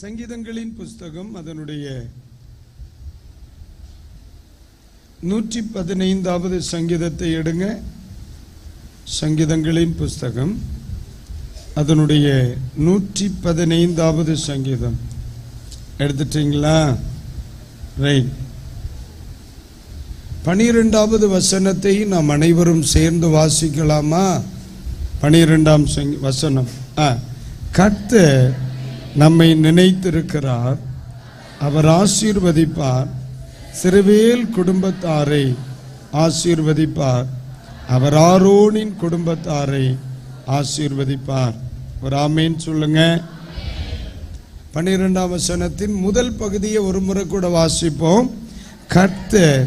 சங்கீதங்களின் புஸ்தகம் அதனுடைய 115வது சங்கீதத்தை எடுங்க. சங்கீதங்களின் புஸ்தகம் அதனுடைய 115வது சங்கீதம் எடுத்துட்டீங்களா? ரைட். 12வது வசனத்தை நாம் அனைவரும் சேர்ந்து வாசிக்கலாமா? 12ஆம் வசனம். கர்த்தர் நம்மை நினைத்திருக்கிறார், அவர் ஆசீர்வதிப்பார். சிறுவேல் குடும்பத்தாரை ஆசீர்வதிப்பார், அவர் ஆரோனின் குடும்பத்தாரை ஆசீர்வதிப்பார். ஒரு ஆமேன் சொல்லுங்க. 12ஆம் வசனத்தின் முதல் பகுதியை ஒரு முறை கூட வாசிப்போம். கர்த்தர்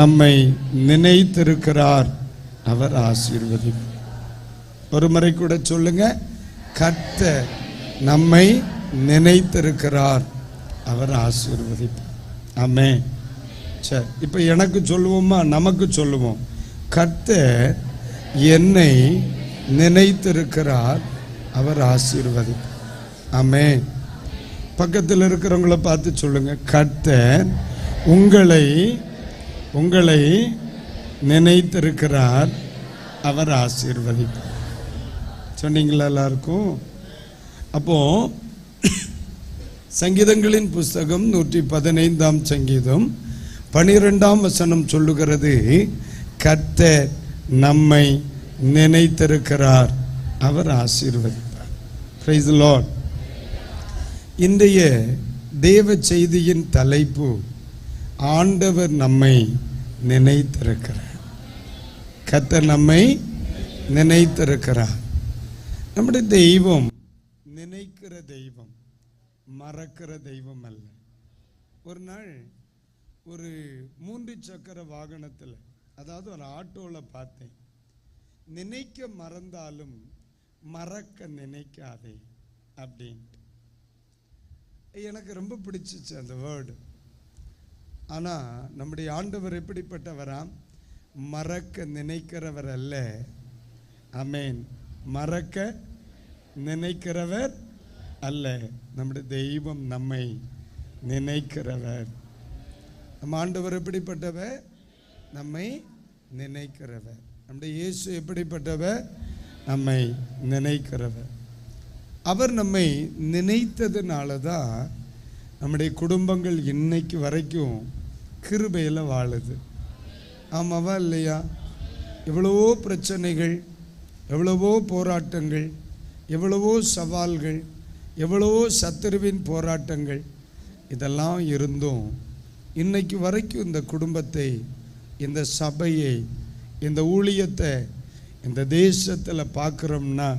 நம்மை நினைத்திருக்கிறார், அவர் ஆசீர்வதிப்பார். ஒரு முறை கூட சொல்லுங்க. கர்த்தர் நம்மை நினைத்திருக்கிறார், அவர் ஆசீர்வதிப்பார். ஆமென். சரி, இப்ப எனக்கு சொல்லுவோமா? நமக்கு சொல்லுவோம். கர்த்தர் என்னை நினைத்திருக்கிறார், அவர் ஆசீர்வதிப்பார். ஆமென். பக்கத்தில் இருக்கிறவங்கள பார்த்து சொல்லுங்க. கர்த்தர் உங்களை நினைத்திருக்கிறார், அவர் ஆசீர்வதிப்பார். சொன்னீங்களா எல்லாருக்கும்? அப்போ சங்கீதங்களின் புஸ்தகம் 115ஆம் சங்கீதம் 12ஆம் வசனம் சொல்லுகிறது, கர்த்தர் நம்மை நினைத்திருக்கிறார், அவர் ஆசீர்வதிப்பார். Price the Lord. இன்றைய தேவ செய்தியின் தலைப்பு, ஆண்டவர் நம்மை நினைத்திருக்கிறார். கர்த்தர் நம்மை நினைத்திருக்கிறார். நம்முடைய தெய்வம் நினைக்கிற தெய்வம், மறக்கிற தெய்வம் அல்ல. ஒரு நாள் ஒரு 3 சக்கர வாகனத்தில், அதாவது ஒரு ஆட்டோவில் பார்த்தேன், நினைக்க மறந்தாலும் மறக்க நினைக்காதே அப்படின்ட்டு. எனக்கு ரொம்ப பிடிச்சிச்சு அந்த வேர்டு. ஆனால் நம்முடைய ஆண்டவர் எப்படிப்பட்டவராம்? மறக்க நினைக்கிறவர் அல்ல. ஆமென். மறக்க நினைக்கிறவர் அல்ல. நம்முடைய தெய்வம் நம்மை நினைக்கிறவர். நம்ம ஆண்டவர் எப்படிப்பட்டவர்? நம்மை நினைக்கிறவர். நம்முடைய இயேசு எப்படிப்பட்டவர்? நம்மை நினைக்கிறவர். அவர் நம்மை நினைத்ததுனால தான் நம்முடைய குடும்பங்கள் இன்னைக்கு வரைக்கும் கிருபையில் வாழுது. ஆமாவா இல்லையா? எவ்வளவோ பிரச்சனைகள், எவ்வளவோ போராட்டங்கள், எவ்வளவோ சவால்கள், எவ்வளவோ சத்துருவின் போராட்டங்கள், இதெல்லாம் இருந்தும் இன்னைக்கு வரைக்கும் இந்த குடும்பத்தை, இந்த சபையை, இந்த ஊழியத்தை இந்த தேசத்தில் பார்க்குறோம்னா,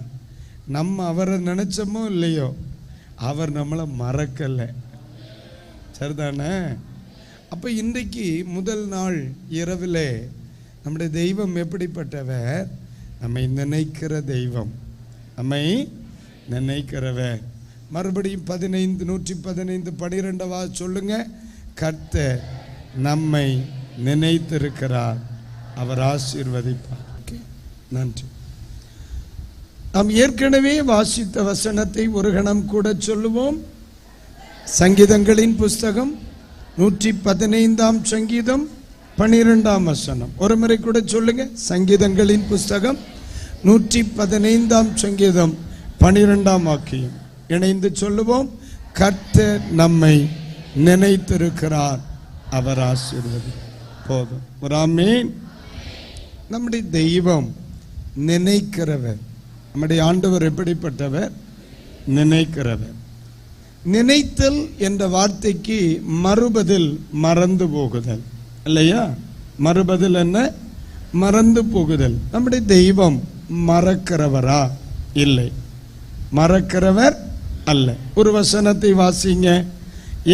நம்ம அவரை நினைச்சோமோ இல்லையோ, அவர் நம்மளை மறக்கலை. சரிதானே? அப்போ இன்றைக்கு முதல் நாள் இரவில் நம்முடைய தெய்வம் எப்படிப்பட்டவர்? நம்மை நினைக்கிற தெய்வம், நம்மை நினைக்கிறவர். மறுபடியும் 115 12வா சொல்லுங்க. கர்த்தர் நம்மை நினைத்திருக்கிறார், அவர் ஆசீர்வதிப்பார். நன்றி. நாம் ஏற்கனவே வாசித்த வசனத்தை ஒரு கணம் கூட சொல்லுவோம். சங்கீதங்களின் புஸ்தகம் 115ஆம் சங்கீதம் 12ஆம் வசனம். ஒரு முறை கூட சொல்லுங்க. சங்கீதங்களின் புஸ்தகம் 115ஆம் சங்கீதம் 12ஆம் வாக்கியம் இணைந்து சொல்லுவோம். கர்த்தர் நம்மை நினைத்திருக்கிறார், அவர் ஆசீர்வதிப்பார். போதும். ஒரு ஆமென். நம்முடைய தெய்வம் நினைக்கிறவர். நம்முடைய ஆண்டவர் எப்படிப்பட்டவர்? நினைக்கிறவர். நினைத்தல் என்ற வார்த்தைக்கு மறுபதில் மறந்து போகுதல் இல்லையா? மறுபதில் என்ன? மறந்து போகுதல். நம்முடைய தெய்வம் மறக்கிறவரா? இல்லை, மறக்கிறவர் அல்ல. ஒரு வசனத்தை வாசிங்க.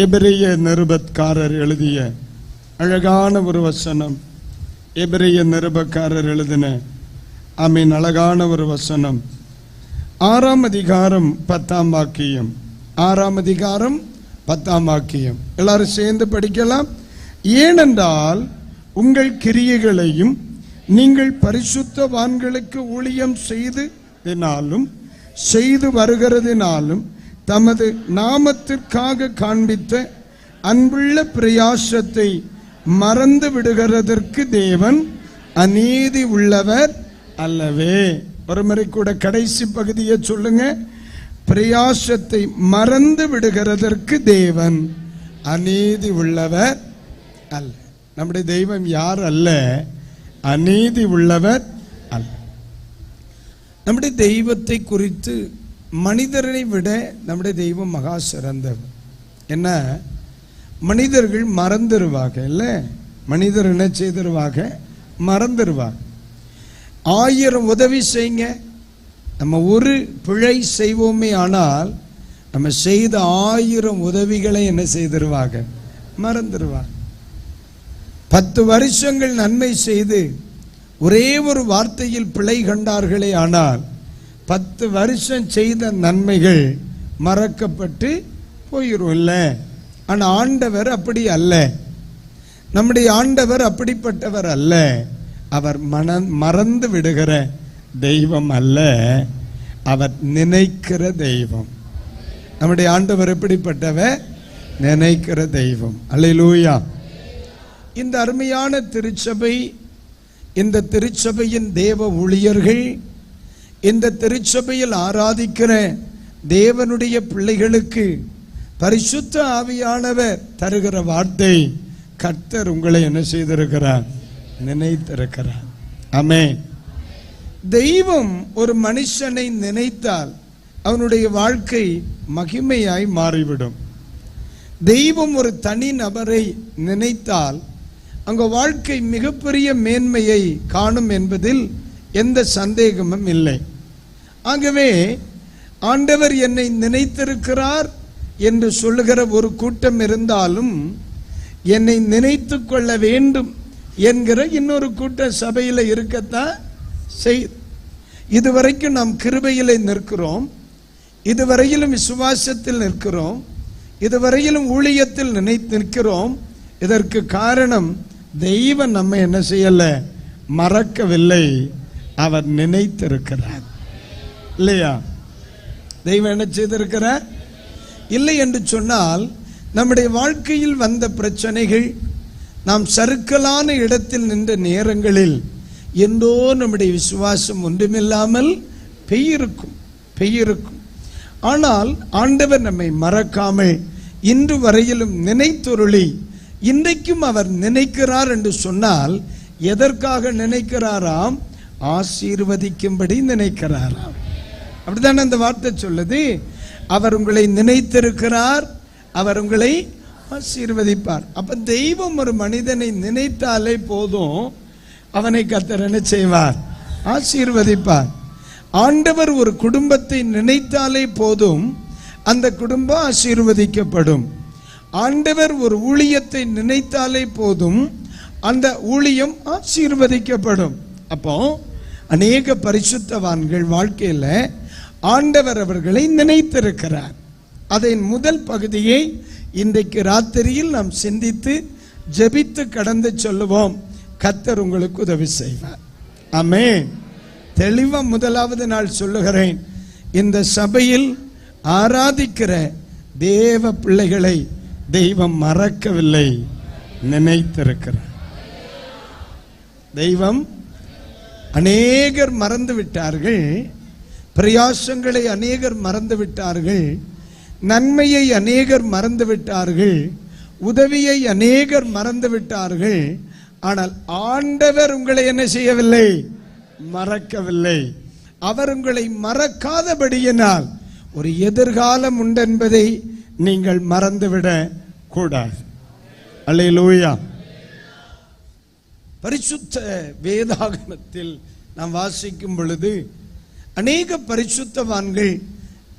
எபிரேய நிருபக்காரர் எழுதிய அழகான ஒரு வசனம். எபிரேய நிருபக்காரர் எழுதின ஆமீன் அழகான ஒரு வசனம். 6ஆம் அதிகாரம் 10ஆம் வாக்கியம். 6ஆம் அதிகாரம் 10ஆம் வாக்கியம். எல்லாரும் சேர்ந்து படிக்கலாம். ஏனென்றால் உங்கள் கிரியைகளையும் நீங்கள் பரிசுத்தவான்களுக்கு ஊழியம் செய்து வருகிறதினாலும் தமது நாமத்திற்காக காண்பித்த அன்புள்ள பிரயாசத்தை மறந்து விடுகிறதற்கு தேவன் அநீதி உள்ளவர் அல்லவே. ஒரு முறை கூட கடைசி பகுதியை சொல்லுங்க. பிரயாசத்தை மறந்து விடுகிறதற்கு தேவன் அநீதி உள்ளவர் அல்ல. நம்முடைய தெய்வம் யார் அல்ல? அநீதி உள்ளவர் அல்ல. நம்முடைய தெய்வத்தை குறித்து மனிதரை விட நம்முடைய தெய்வம் மகா சிறந்தவர். என்ன, மனிதர்கள் மறந்துடுவாங்க இல்ல, மனிதர் என்ன செய்திருவாங்க? மறந்துடுவாங்க. 1000 உதவி செய்யுங்க, நம்ம ஒரு பிழை செய்வோமே ஆனால் நம்ம செய்த 1000 உதவிகளை என்ன செய்திருவாங்க? மறந்துடுவாங்க. 10 வருஷங்கள் நன்மை செய்து ஒரே ஒரு வார்த்தையில் பிழை கண்டார்களே ஆனால் 10 வருஷம் செய்த நன்மைகள் மறக்கப்பட்டு போயிரும் இல்ல. ஆனால் ஆண்டவர் அப்படி அல்ல. நம்முடைய ஆண்டவர் அப்படிப்பட்டவர் அல்ல. அவர் மறந்து விடுகிற தெய்வம் அல்ல, அவர் நினைக்கிற தெய்வம். நம்முடைய ஆண்டவர் எப்படிப்பட்டவர்? நினைக்கிற தெய்வம். அல்லேலூயா. இந்த அருமையான திருச்சபை, இந்த திருச்சபையின் தேவ ஊழியர்கள், இந்த திருச்சபையில் ஆராதிக்கிற தேவனுடைய பிள்ளைகளுக்கு பரிசுத்த ஆவியானவர் தருகிற வார்த்தை, கர்த்தர் உங்களை என்ன செய்திருக்கிறார்? நினைத்திருக்கிறார். ஆமென். தெய்வம் ஒரு மனுஷனை நினைத்தால் அவனுடைய வாழ்க்கை மகிமையாய் மாறிவிடும். தெய்வம் ஒரு தனி நபரை நினைத்தால் அங்க வாழ்க்கை மிகப்பெரிய மேன்மையை காணும் என்பதில் எந்த சந்தேகமும் இல்லை. ஆகவே ஆண்டவர் என்னை நினைத்திருக்கிறார் என்று சொல்லுகிற ஒரு கூட்டம் இருந்தாலும் என்னை நினைத்து கொள்ள வேண்டும் என்கிற இன்னொரு கூட்டம் சபையில் இருக்கத்தான் செய்து. இதுவரைக்கும் நாம் கிருபையிலே நிற்கிறோம், இதுவரையிலும் விசுவாசத்தில் நிற்கிறோம், இதுவரையிலும் ஊழியத்தில் நிற்கிறோம். இதற்கு காரணம் தெய்வம் நம்ம என்ன செய்யல? மறக்கவில்லை, அவர் நினைத்திருக்கிறார் இல்லையா? தெய்வம் என்ன செய்திருக்கிறார்? இல்லை என்று சொன்னால் நம்முடைய வாழ்க்கையில் வந்த பிரச்சனைகள், நாம் சறுக்கலான இடத்தில் நின்ற நேரங்களில் எந்தோ நம்முடைய விசுவாசம் ஒன்றுமில்லாமல் பெய்யிருக்கும். ஆனால் ஆண்டவர் நம்மை மறக்காமல் இன்று வரையிலும் நினைத்தொருளி இன்றைக்கும் அவர் நினைக்கிறார் என்று சொன்னால் எதற்காக நினைக்கிறாராம்? ஆசீர்வதிக்கும்படி நினைக்கிறாராம். அப்படித்தானே அந்த வார்த்தை சொல்லுது. அவர் உங்களை நினைத்திருக்கிறார், அவர் உங்களை ஆசீர்வதிப்பார். அப்ப தெய்வம் ஒரு மனிதனை நினைத்தாலே போதும், அவனை கர்த்தர் என்ன செய்வார்? ஆசீர்வதிப்பார். ஆண்டவர் ஒரு குடும்பத்தை நினைத்தாலே போதும், அந்த குடும்பம் ஆசீர்வதிக்கப்படும். ஆண்டவர் ஒரு ஊழியத்தை நினைத்தாலே போதும், அந்த ஊழியம் ஆசீர்வதிக்கப்படும். அப்போ அநேக பரிசுத்தவான்கள் வாழ்க்கையில் ஆண்டவர் அவர்களை நினைத்திருக்கிறார். அதன் முதல் பகுதியை இன்றைக்கு ராத்திரியில் நாம் சிந்தித்து ஜெபித்து கடந்து சொல்லுவோம். கர்த்தர் உங்களுக்கு உதவி செய்வார். ஆமென். தெளிவா முதலாவது நாள் சொல்லுகிறேன், இந்த சபையில் ஆராதிக்கிற தேவ பிள்ளைகளை தெய்வம் மறக்கவில்லை, நினைத்திருக்கிறார். தெய்வம் அநேகர் மறந்து விட்டார்கள், பிரயாசங்களை அநேகர் மறந்து விட்டார்கள், நன்மையை அநேகர் மறந்து விட்டார்கள், உதவியை அநேகர் மறந்து விட்டார்கள். ஆனால் ஆண்டவர் உங்களை என்ன செய்யவில்லை? மறக்கவில்லை. அவர் உங்களை மறக்காதபடியினால் ஒரு எதிர்காலம் உண்டென்பதை நீங்கள் மறந்துவிட கூடாது. அல்லேலூயா. பரிசுத்த வேதாகமத்தில் நாம் வாசிக்கும் பொழுது அநேக பரிசுத்தவான்கள்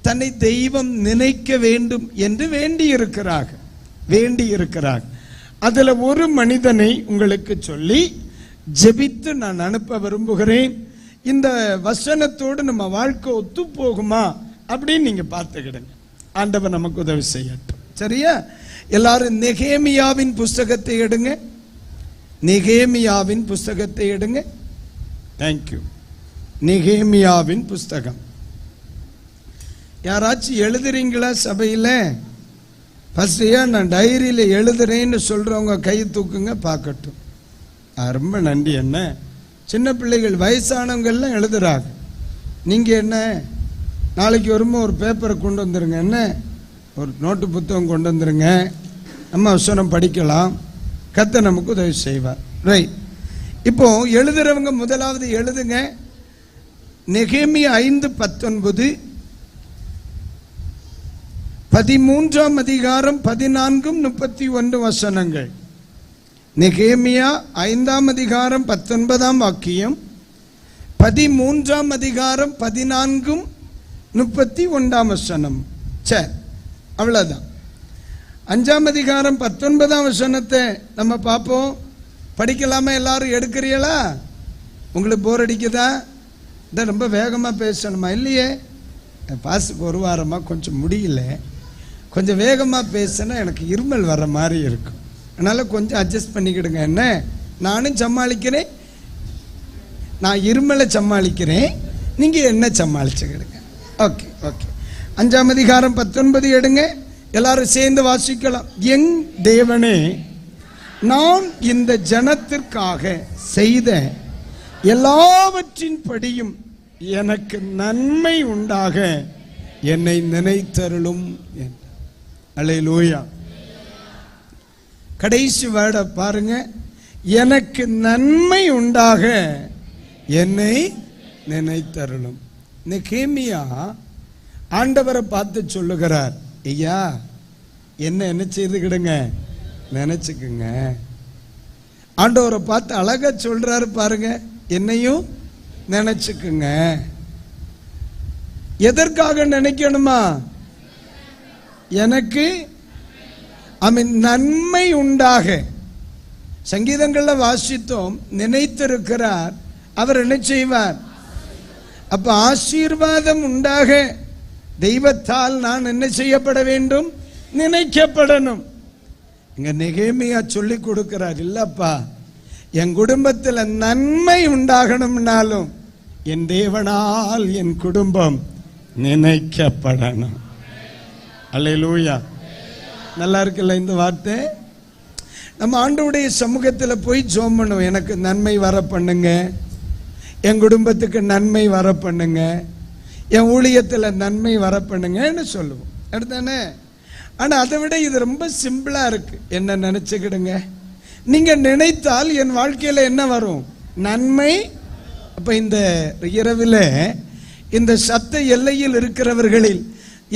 தன்னை தெய்வம் நினைக்க வேண்டும் என்று வேண்டியிருக்கிறார்கள். அதுல ஒரு மனிதனை உங்களுக்கு சொல்லி ஜெபித்து நான் அனுப்ப விரும்புகிறேன். இந்த வசனத்தோடு நம்ம வாழ்க்கை ஒத்து போகுமா அப்படின்னு நீங்க பார்த்துக்கிடுங்க. ஆண்டவர் நமக்கு உதவி செய்யட்டும். சரியா? எல்லாரும் நெகேமியாவின் புஸ்தகத்தை எடுங்க. நெகேமியாவின் புஸ்தகத்தை எடுங்க. தேங்க்யூ. நெகேமியாவின் புஸ்தகம் யாராச்சும் எழுதுறீங்களா சபையில்? ஃபஸ்ட்டு நான் டைரியில் எழுதுறேன்னு சொல்கிறவங்க கை தூக்குங்க பார்க்கட்டும். ரொம்ப நன்றி. என்ன சின்ன பிள்ளைகள் வயசானவங்கெல்லாம் எழுதுறாங்க. நீங்கள் என்ன நாளைக்கு வரும்போது ஒரு பேப்பரை கொண்டு வந்துடுங்க, என்ன ஒரு நோட்டு புத்தகம் கொண்டு வந்துடுங்க, நம்ம வசனம் படிக்கலாம், கர்த்தர் நமக்கு உதவி செய்வார். ரைட். இப்போ எழுதுறவங்க முதலாவது எழுதுங்க. நெகேமியா 5:19, 13ஆம் அதிகாரம் 14-31 வசனங்கள். நெகேமியா 5ஆம் அதிகாரம் 19ஆம் வாக்கியம், 13ஆம் அதிகாரம் 14-31 வசனம். சரி, அவ்வளோதான். 5ஆம் அதிகாரம் 19ஆம் வசனத்தை நம்ம பார்ப்போம். படிக்கலாமா? எல்லாரும் எடுக்கிறீங்களா? உங்களுக்கு போர் அடிக்குதா? இதை ரொம்ப வேகமாக பேசணுமா? இல்லையே, பாஸுக்கு ஒரு வாரமாக கொஞ்சம் முடியல, கொஞ்சம் வேகமாக பேசினா எனக்கு இருமல் வர மாதிரி இருக்கும். அதனால் கொஞ்சம் அட்ஜஸ்ட் பண்ணிக்கிடுங்க. என்ன, நானும் சமாளிக்கிறேன், நான் இருமலை சமாளிக்கிறேன், நீங்கள் என்ன சமாளிச்சுக்கிடுங்க. Okay okay. 5ஆம் அதிகாரம் 19 எடுங்க, எல்லாரும் சேர்ந்து வாசிக்கலாம். என் தேவனே, நான் இந்த ஜனத்திற்காக செய்த எல்லாவற்றின் படியும் எனக்கு நன்மை உண்டாக என்னை நினைத்தருளும். அல்லேலூயா. கடைசி வேர்டை பாருங்க, எனக்கு நன்மை உண்டாக என்னை நினைத்தருளும். நெகேமியா ஆண்டவரை பார்த்து சொல்லுகிறார், ஐயா என்ன செய்துக்கிடுங்க, நினைச்சுக்குங்க. ஆண்டவரை பார்த்து அழகா சொல்றாரு பாருங்க, என்னையும் நினைச்சுக்குங்க. எதற்காக நினைக்கணுமா? எனக்கு நன்மை உண்டாக. சங்கீதங்கள்ல வாசித்தோம், நினைத்திருக்கிறார், அவர் என்ன செய்வார்? அப்ப ஆசீர்வாதம் உண்டாக தெய்வத்தால் நான் என்ன செய்யப்பட வேண்டும்? நினைக்கப்படணும். இங்க நெகேமியா சொல்லி கொடுக்கிறார், இல்லப்பா, என் குடும்பத்தில் நன்மை உண்டாகணும்னாலும் என் தேவனால் என் குடும்பம் நினைக்கப்படணும். அல்லேலூயா. நல்லா இருக்குல்ல இந்த வார்த்தை? நம்ம ஆண்டவருடைய சமூகத்தில் போய் ஜெபம் பண்ணுவோம், எனக்கு நன்மை வர பண்ணுங்க, என் குடும்பத்துக்கு நன்மை வர பண்ணுங்க, என் ஊழியத்தில் நன்மை வர பண்ணுங்கன்னு சொல்லுவோம், அடுத்தானே? ஆனால் அதை விட இது ரொம்ப சிம்பிளாக இருக்கு. என்ன நினச்சிக்கிடுங்க, நீங்கள் நினைத்தால் என் வாழ்க்கையில் என்ன வரும்? நன்மை. அப்போ இந்த இரவில் இந்த சத்த எல்லையில் இருக்கிறவர்களில்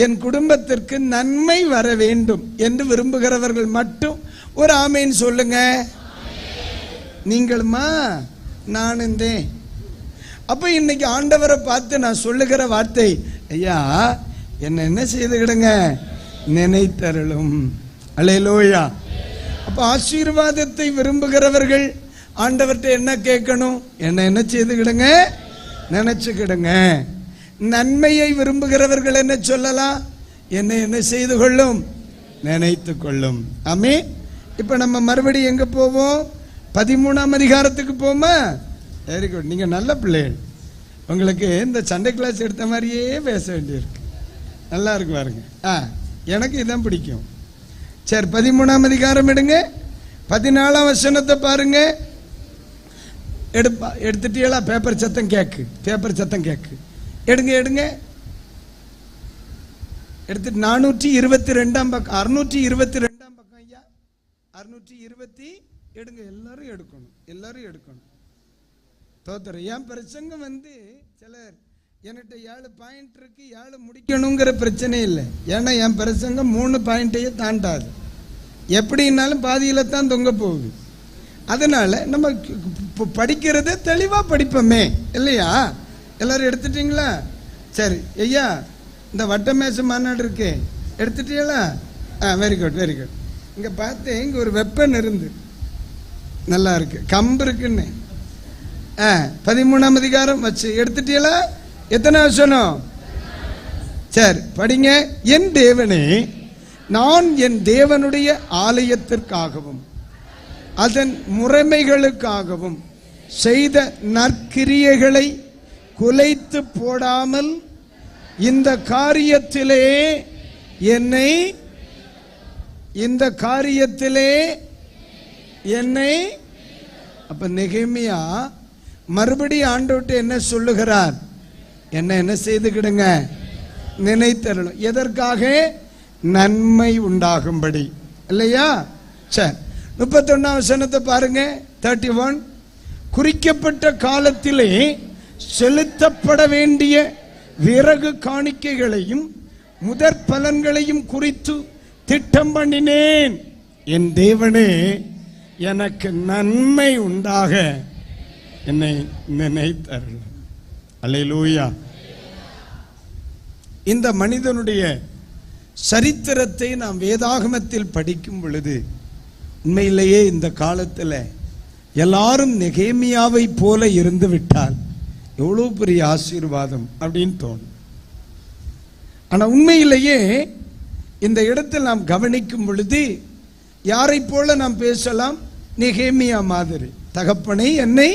என் குடும்பத்திற்கு நன்மை வர வேண்டும் என்று விரும்புகிறவர்கள் மட்டும் ஒரு ஆமேன் சொல்லுங்க. நீங்களுமா நான் இருந்தேன். அப்போ இன்னைக்கு ஆண்டவரை பார்த்து நான் சொல்லுகிற வார்த்தை, ஐயா என்ன செய்துக்கிடுங்க, நினைத்தருளும். அல்லேலூயா. அப்போ ஆசீர்வாதத்தை விரும்புகிறவர்கள் ஆண்டவர்கிட்ட என்ன கேட்கணும்? என்ன செய்துக்கிடுங்க, நினைச்சுக்கிடுங்க. நன்மையை விரும்புகிறவர்கள் என்ன சொல்லலாம்? என்ன செய்து கொள்ளும், நினைத்து கொள்ளும். ஆமென். இப்போ நம்ம மறுபடியும் எங்க போவோம்? 13ஆம் அதிகாரத்துக்கு போமா? Very good. நீங்க நல்ல பிள்ளைகள், உங்களுக்கு இந்த சண்டே கிளாஸ் எடுத்த மாதிரியே பேச வேண்டியிருக்கு. நல்லா இருக்கு பாருங்க. எனக்கு இதான் பிடிக்கும். சரி, 13ஆம் அதிகாரம் எடுங்க, 14ஆம் வசனத்தை பாருங்க. எடுத்துட்டீங்களா? பேப்பர் சத்தம் கேக்கு, பேப்பர் சத்தம் கேக்கு. எடுங்க எடுத்துட்டு 422ஆம் பக்கம், 622ஆம் பக்கம். ஐயா 620 எடுங்க. எல்லாரும் எடுக்கணும். தோத்தர் என் பிரசங்கம் சிலர் என்கிட்ட 7 பாயிண்ட் இருக்கு, 7 முடிக்கணுங்கிற பிரச்சனை இல்லை. ஏன்னா என் பிரசங்கம் 3 பாயிண்ட்டையே தாண்டாது, எப்படின்னாலும் பாதியில தான் தொங்க போகுது. அதனால நம்ம படிக்கிறத தெளிவா படிப்போமே, இல்லையா? எல்லாரும் எடுத்துட்டீங்களா? சரி ஐயா, இந்த வட்டமேச மாநாடு இருக்கு, எடுத்துட்டீங்களா? Very good. இங்க பார்த்தேன், இங்க ஒரு வெப்பன் இருந்து நல்லா இருக்கு, கம்பு இருக்குன்னு. 13ஆம் அதிகாரம் வச்சு எடுத்துட்டீங்களா? எத்தனை வசனம்? சரி படிங்க. என் தேவனே, நான் என் தேவனுடைய ஆலயத்திற்காகவும் அதன் முறைமைகளுக்காகவும் செய்த நற்கிரியைகளை குலைத்து போடாமல் இந்த காரியத்திலே என்னை அப்ப நெகேமியா மறுபடி ஆண்டவர்ட்ட என்ன சொல்லுகிறார்? என்ன செய்துக்கிடுங்க, நினைத்தருளும். எதற்காக? நன்மை உண்டாகும்படி இல்லையா? சரி, 31 வசனத்தை பாருங்க. 31. குறிக்கப்பட்ட காலத்திலே செலுத்தப்பட வேண்டிய விறகு காணிக்கைகளையும் முதற் பலன்களையும் குறித்து திட்டம் பண்ணினேன். என் தேவனே, எனக்கு நன்மை உண்டாக என்னை நினைத்தருளும். அல்லேலூயா. இந்த மனிதனுடைய சரித்திரத்தை நாம் வேதாகமத்தில் படிக்கும் பொழுது உண்மையிலேயே இந்த காலத்தில் எல்லாரும் நெகேமியாவை போல இருந்து விட்டால் எவ்வளவு பெரிய ஆசீர்வாதம் அப்படின்னு தோணும். ஆனால் உண்மையிலேயே இந்த இடத்தில் நாம் கவனிக்கும் பொழுது யாரை போல நாம் பேசலாம்? நெகேமியா மாதிரி. தகப்பனை என்னை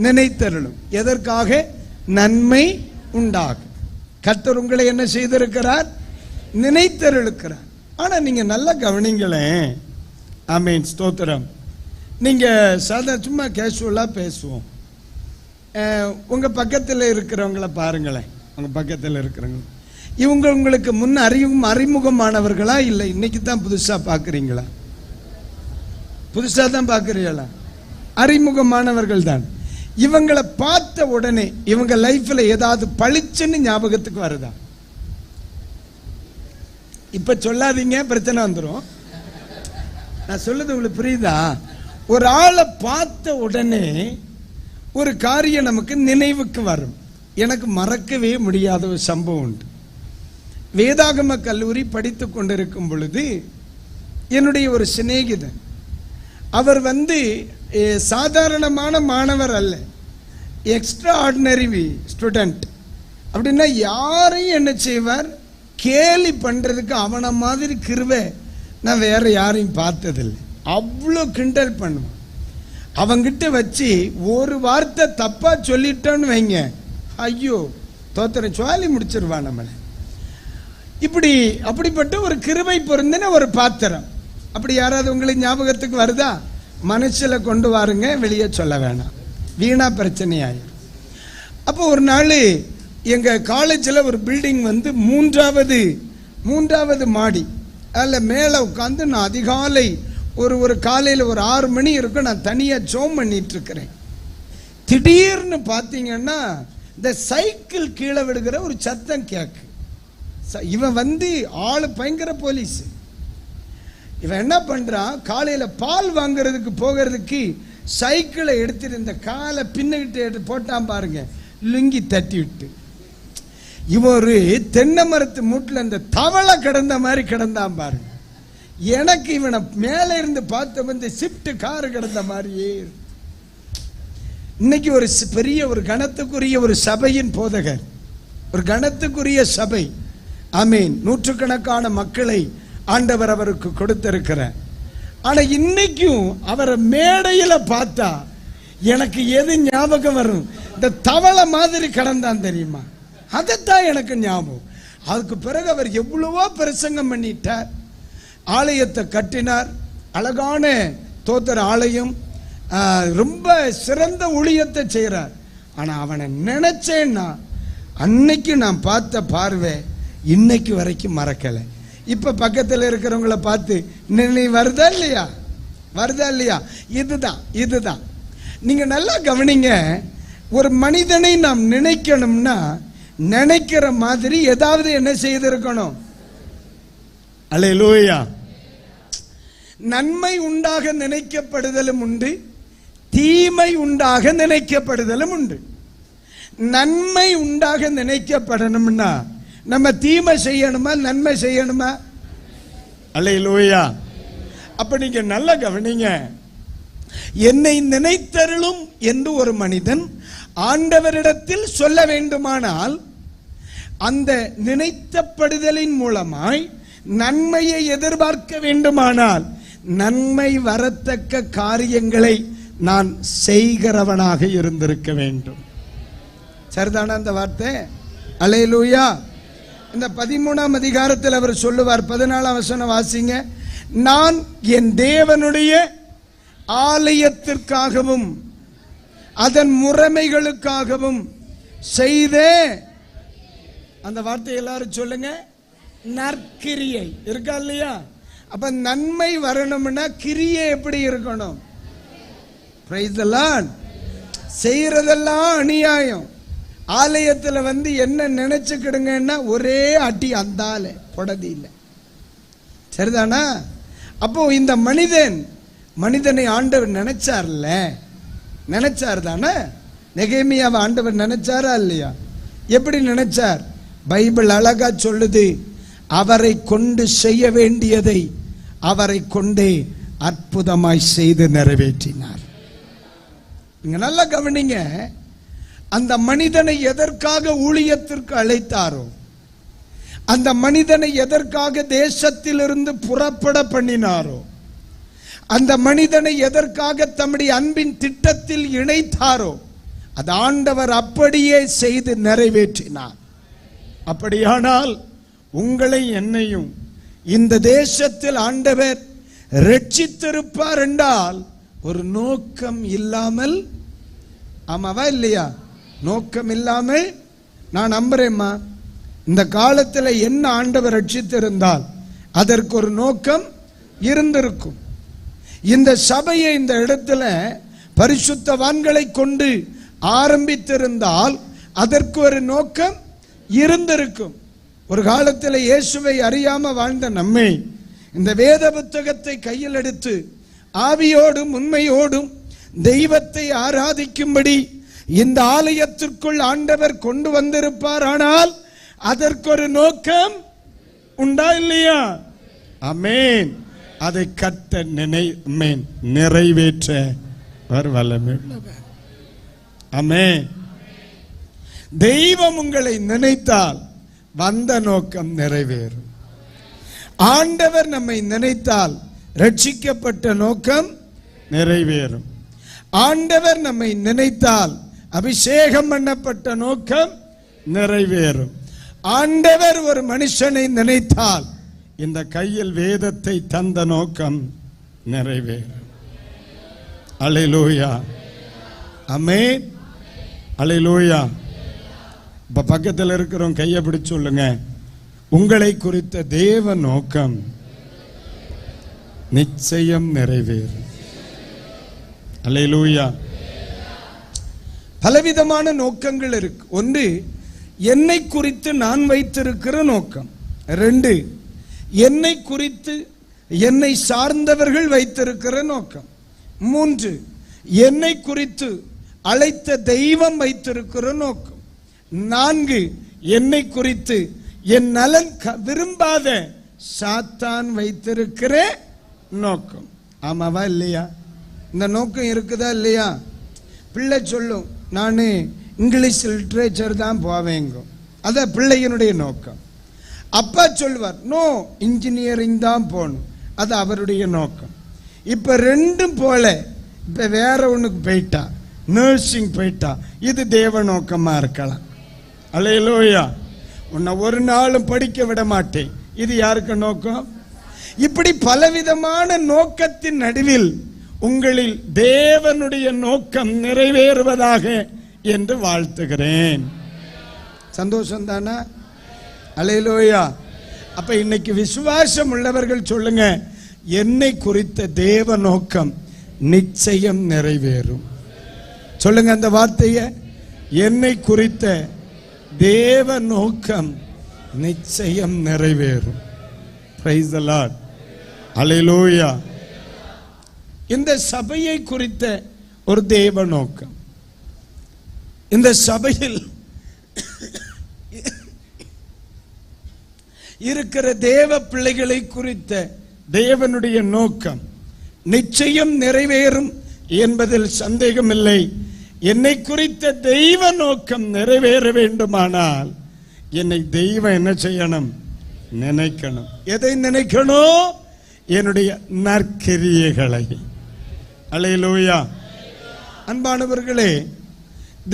நினைத்தருளும். எதற்காக? நன்மை உண்டாகும். கர்த்தர் உங்களை என்ன செய்திருக்கிறார்? நினைத்தருளுக்கிறார். ஆனா நீங்க நல்லா கவனிங்களேன். ஆமென், ஸ்தோத்திரம். நீங்க சாதாரண சும்மா கேஷுவலா பேசுவோம். உங்க பக்கத்தில் இருக்கிறவங்களை பாருங்களேன். உங்க பக்கத்தில் இருக்கிறவங்க இவங்க உங்களுக்கு முன் அறிமுகமானவர்களா இல்லை இன்னைக்கு தான் புதுசா பாக்குறீங்களா? புதுசா தான் பாக்குறீங்களா? அறிமுகமானவர்கள் தான். இவங்களை பார்த்த உடனே இவங்க லைஃப்ல ஏதாவது பளிச்சுன்னு ஞாபகத்துக்கு வருதா? இப்ப சொல்லாதீங்க, பிரச்சனை வந்துடும். நான் சொல்லுது உங்களுக்கு புரியுதா? ஒரு ஆளை பார்த்த உடனே ஒரு காரியம் நமக்கு நினைவுக்கு வரும். எனக்கு மறக்கவே முடியாத ஒரு சம்பவம் உண்டு. வேதாகம கல்லூரி படித்து கொண்டிருக்கும் பொழுது என்னுடைய ஒரு சிநேகிதன், அவர் சாதாரணமான மாணவர் அல்ல, எக்ஸ்ட்ரா ஆர்டினரி ஸ்டூடெண்ட். அப்படின்னா யாரையும் என்ன செய்வார்? கேலி பண்றதுக்கு அவனை மாதிரி கிருவை நான் வேற யாரையும் பார்த்ததில்லை. அவ்வளோ கிண்டல் பண்ணுவான். அவங்கிட்ட வச்சு ஒரு வார்த்தை தப்பா சொல்லிட்டோன்னு வைங்க, ஐயோ தோத்திரம் சுவாலி முடிச்சிருவான் நம்மளை. அப்படிப்பட்ட ஒரு கிருபை பொருந்தின ஒரு பாத்திரம். அப்படி யாராவது உங்களுக்கு ஞாபகத்துக்கு வருதா? மனசுல கொண்டு வாருங்க, வெளியே சொல்ல வேணாம், வீணா பிரச்சனையாயிரும். அப்போ ஒரு நாள் எங்க காலேஜில் ஒரு பில்டிங் மூன்றாவது மாடி. அதில் மேலே உட்காந்து நான் அதிகாலை ஒரு காலையில் ஒரு 6 மணி இருக்கும், நான் தனியாக ஜோம் பண்ணிட்டு இருக்கிறேன். திடீர்னு பார்த்தீங்கன்னா இந்த சைக்கிள் கீழே விடுகிற ஒரு சத்தம் கேக்கு. இவன் ஆளு பயங்கர போலீஸ். இவன் என்ன பண்றான்? காலையில பால் வாங்குறதுக்கு போகிறதுக்கு சைக்கிளை எடுத்துட்டு இந்த காலை பின்னிட்டு போட்டான் பாருங்க, லுங்கி தட்டி விட்டு. இவன் ஒரு தென்னை மரத்து மூட்டில் இந்த தவளை கிடந்த மாதிரி கிடந்தான் பாருங்க. எனக்கு இவனை மேல இருந்து பார்த்த இந்த ஷிப்ட் கார் கிடந்த மாதிரியே. இன்னைக்கு ஒரு பெரிய ஒரு கணத்துக்குரிய ஒரு சபையின் போதகர், ஒரு கணத்துக்குரிய சபை. ஆமீன். நூற்றுக்கணக்கான மக்களை ஆண்டவர் அவருக்கு கொடுத்திருக்கிறார். ஆனா இன்னைக்கும் அவரை மேடையில பார்த்தா எனக்கு எது ஞாபகம் வரும்? இந்த தவளை மாதிரி கடந்தான் தெரியுமா? அதைத்தான் எனக்கு ஞாபகம். அதுக்கு பிறகு அவர் எவ்வளவோ பிரசங்கம் பண்ணிட்டார். ஆலயத்தை கட்டினார், அழகான தோத்திர ஆலயம், ரொம்ப சிறந்த ஊழியத்தை செய்கிறார். ஆனா அவனை நினைச்சேன்னா அன்னைக்கு நான் பார்த்த பார்வை இன்னைக்கு வரைக்கும் மறக்கலை. இப்ப பக்கத்தில் இருக்கிறவங்களை பார்த்து நினைவு வருதா இல்லையா? இதுதான். நீங்க நல்லா கவனிங்க. ஒரு மனிதனை நாம் நினைக்கணும்னா நினைக்கிற மாதிரி ஏதாவது என்ன செய்திருக்கணும்? அல்லேலூயா. நன்மை உண்டாக நினைக்கப்படுதலும் உண்டு, தீமை உண்டாக நினைக்கப்படுதலும் உண்டு. நன்மை உண்டாக நினைக்கப்படணும்னா நம்ம தீமை செய்யணுமா நன்மை செய்யணுமா? அல்லேலூயா. அப்ப நீங்க நல்லா கவனிங்க. என்னை நினைத்தருளும் என்று ஒரு மனிதன் ஆண்டவரிடத்தில் சொல்ல வேண்டுமானால் அந்த நினைத்தப்படுதலின் மூலமாய் நன்மையை எதிர்பார்க்க வேண்டுமானால் நன்மை வரத்தக்க காரியங்களை நான் செய்கிறவனாக இருந்திருக்க வேண்டும். சரிதான அந்த வார்த்தை? அல்லேலூயா. இந்த 13ஆம் அதிகாரத்தில் அவர் சொல்லுவார். 14ஆம் வசனம் வாசிங்க. நான் என் தேவனுடைய ஆலயத்திற்காகவும் அதன் முறைமைகளுக்காகவும் செய்த, அந்த வார்த்தை எல்லாரும் சொல்லுங்க, நற்கிரியை இருக்கா இல்லையா? அப்ப நன்மை வரணும்னா கிரியை எப்படி இருக்கணும்? Price the Lord. செய்யறதெல்லாம் அநியாயம். ஆலயத்தில் வந்து என்ன நினைச்சுக்கிடுங்கன்னா ஒரே அடி அந்தால பொடதி இல்லை. சரிதானா? அப்போ இந்த மனிதனை ஆண்டவர் நினைச்சார்ல, நினைச்சார் தானே? நெகேமியாவை ஆண்டவர் நினைச்சாரா இல்லையா? எப்படி நினைச்சார்? பைபிள் அழகா சொல்லுது, அவரை கொண்டு செய்ய வேண்டியதை அவரை கொண்டே அற்புதமாய் செய்து நிறைவேற்றினார். நீங்க நல்லா கவனிங்க. அந்த மனிதனை எதற்காக ஊழியத்திற்கு அழைத்தாரோ, அந்த மனிதனை எதற்காக தேசத்திலிருந்து புறப்பட பண்ணினாரோ, அந்த மனிதனை எதற்காக தம்முடைய அன்பின் திட்டத்தில் இணைத்தாரோ, அது ஆண்டவர் அப்படியே செய்து நிறைவேற்றினார். அப்படியானால் உங்களை என்னையும் இந்த தேசத்தில் ஆண்டவர் ரட்சித்திருப்பார் என்றால் ஒரு நோக்கம் இல்லாமல், ஆமாவா இல்லையா? நோக்கம் இல்லாமல் நான் நம்புறேம்மா, இந்த காலத்தில் என்ன ஆண்டவர் ரட்சித்திருந்தால் அதற்கு ஒரு நோக்கம் இருந்திருக்கும். இந்த சபையை இந்த இடத்துல பரிசுத்தவான்களை கொண்டு ஆரம்பித்திருந்தால் அதற்கு ஒரு நோக்கம் இருந்திருக்கும். ஒரு காலத்தில் இயேசுவை அறியாம வாழ்ந்த நம்மை இந்த வேத புத்தகத்தை கையில் எடுத்து ஆவியோடும் உண்மையோடும் தெய்வத்தை ஆராதிக்கும்படி இந்த ஆலயத்திற்குள் ஆண்டவர் கொண்டு வந்திருப்பார். ஆனால் அதற்கு ஒரு நோக்கம் உண்டா இல்லையா? ஆமென். அதை கட்ட நிறைவேற்ற வல்லமை உள்ளவர். ஆமென். தெய்வம் உங்களை நினைத்தால் வந்த நோக்கம் நிறைவேறும். ஆண்டவர் நம்மை நினைத்தால் ரட்சிக்கப்பட்ட நோக்கம் நிறைவேறும். ஆண்டவர் நம்மை நினைத்தால் அபிஷேகம் பண்ணப்பட்ட நோக்கம் நிறைவேறும். ஆண்டவர் ஒரு மனுஷனை நினைத்தால் இந்த கையில் வேதத்தை தந்த நோக்கம் நிறைவேறும். அல்லேலூயா. ஆமென். அல்லேலூயா. இப்ப பக்கத்தில் இருக்கிறோம், கையை பிடிச்சு சொல்லுங்க, உங்களை குறித்த தேவ நோக்கம் நிச்சயம் நிறைவேறும். அல்லேலூயா. பலவிதமான நோக்கங்கள் இருக்கு. ஒன்று, என்னை குறித்து நான் வைத்திருக்கிற நோக்கம். 2, என்னை குறித்து என்னை சார்ந்தவர்கள் வைத்திருக்கிற நோக்கம். 3, என்னை குறித்து அழைத்த தெய்வம் வைத்திருக்கிற நோக்கம். 4, என்னை குறித்து என் நலன் விரும்பாத சாத்தான் வைத்திருக்கிற நோக்கம். ஆமாவா இல்லையா? இந்த நோக்கம் இருக்குதா இல்லையா? பிள்ளை சொல்லும், நான் இங்கிலீஷ் லிட்ரேச்சர் தான் போவேங்க, அத பிள்ளையினுடைய நோக்கம். அப்பா சொல்வார், நோ இன்ஜினியரிங் தான் போகணும், அது அவருடைய நோக்கம். இப்ப ரெண்டும் போல இப்ப வேற ஒண்ணுக்கு போயிட்டா, நர்சிங் போயிட்டா, இது தேவ நோக்கமா இருக்கலாம். அல்லேலூயா. உன்னை ஒரு நாளும் படிக்க விட மாட்டேன், இது யாருக்கு நோக்கம்? இப்படி பலவிதமான நோக்கத்தின் நடுவில் உங்களில் தேவனுடைய நோக்கம் நிறைவேறுவதாக என்று வாழ்த்துகிறேன். சந்தோஷம் தானா? அல்லேலூயா. அப்ப இன்னைக்கு விசுவாசம் உள்ளவர்கள் சொல்லுங்க, என்னை குறித்த தேவ நோக்கம் நிச்சயம் நிறைவேறும். சொல்லுங்க அந்த வார்த்தையை, என்னை குறித்த தேவ நோக்கம் நிச்சயம் நிறைவேறும். Praise the lord. அல்லேலூயா. இந்த சபையை குறித்த ஒரு தேவ நோக்கம், இந்த சபையில் இருக்கிற தேவ பிள்ளைகளை குறித்த தேவனுடைய நோக்கம் நிச்சயம் நிறைவேறும் என்பதில் சந்தேகமில்லை. என்னை குறித்த தெய்வ நோக்கம் நிறைவேற வேண்டுமானால் என்னை தெய்வம் என்ன செய்யணும்? நினைக்கணும். எதை நினைக்கணும்? என்னுடைய நற்கிரியைகளை. அல்லேலூயா. அன்பானவர்களே,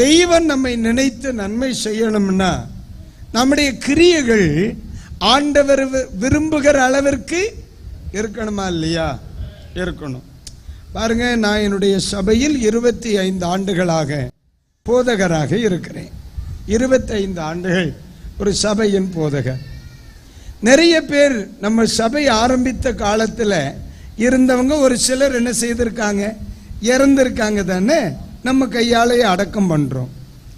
தெய்வம் நம்மை நினைத்து நன்மை செய்யணும்னா நம்முடைய கிரியைகள் ஆண்டவர் விரும்புகிற அளவிற்கு இருக்கணுமா இல்லையா? இருக்கணும். பாருங்க, நான் என்னுடைய சபையில் 25 ஆண்டுகளாக போதகராக இருக்கிறேன். 25 ஆண்டுகள் ஒரு சபையின் போதகர். நிறைய பேர் நம்ம சபை ஆரம்பித்த காலத்தில் இருந்தவங்க ஒரு சிலர் என்ன செய்திருக்காங்க, இறந்திருக்காங்க தானே, நம்ம கையாலேயே அடக்கம் பண்ணுறோம்.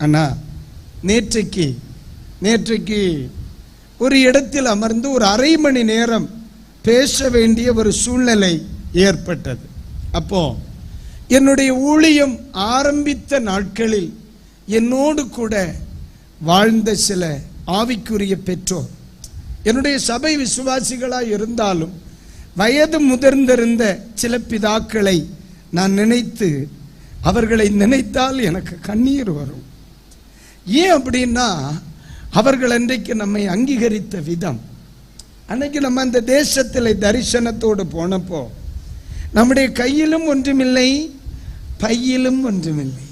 ஆனால் நேற்றைக்கு ஒரு இடத்தில் அமர்ந்து ஒரு அரை மணி நேரம் பேச வேண்டிய ஒரு சூழ்நிலை ஏற்பட்டது. அப்போ என்னுடைய ஊழியம் ஆரம்பித்த நாட்களில் என்னோடு கூட வாழ்ந்த சில ஆவிக்குரிய பெற்றோர், என்னுடைய சபை விசுவாசிகளாக இருந்தாலும் வயது முதிர்ந்திருந்த சில பிதாக்களை நான் நினைத்து, அவர்களை நினைத்தால் எனக்கு கண்ணீர் வரும். ஏன் அப்படின்னா, அவர்கள் அன்றைக்கு நம்மை அங்கீகரித்த விதம். அன்னைக்கு நம்ம அந்த தேசத்தில் தரிசனத்தோடு போனப்போ நம்முடைய கையிலும் ஒன்றுமில்லை, பையிலும் ஒன்றுமில்லை.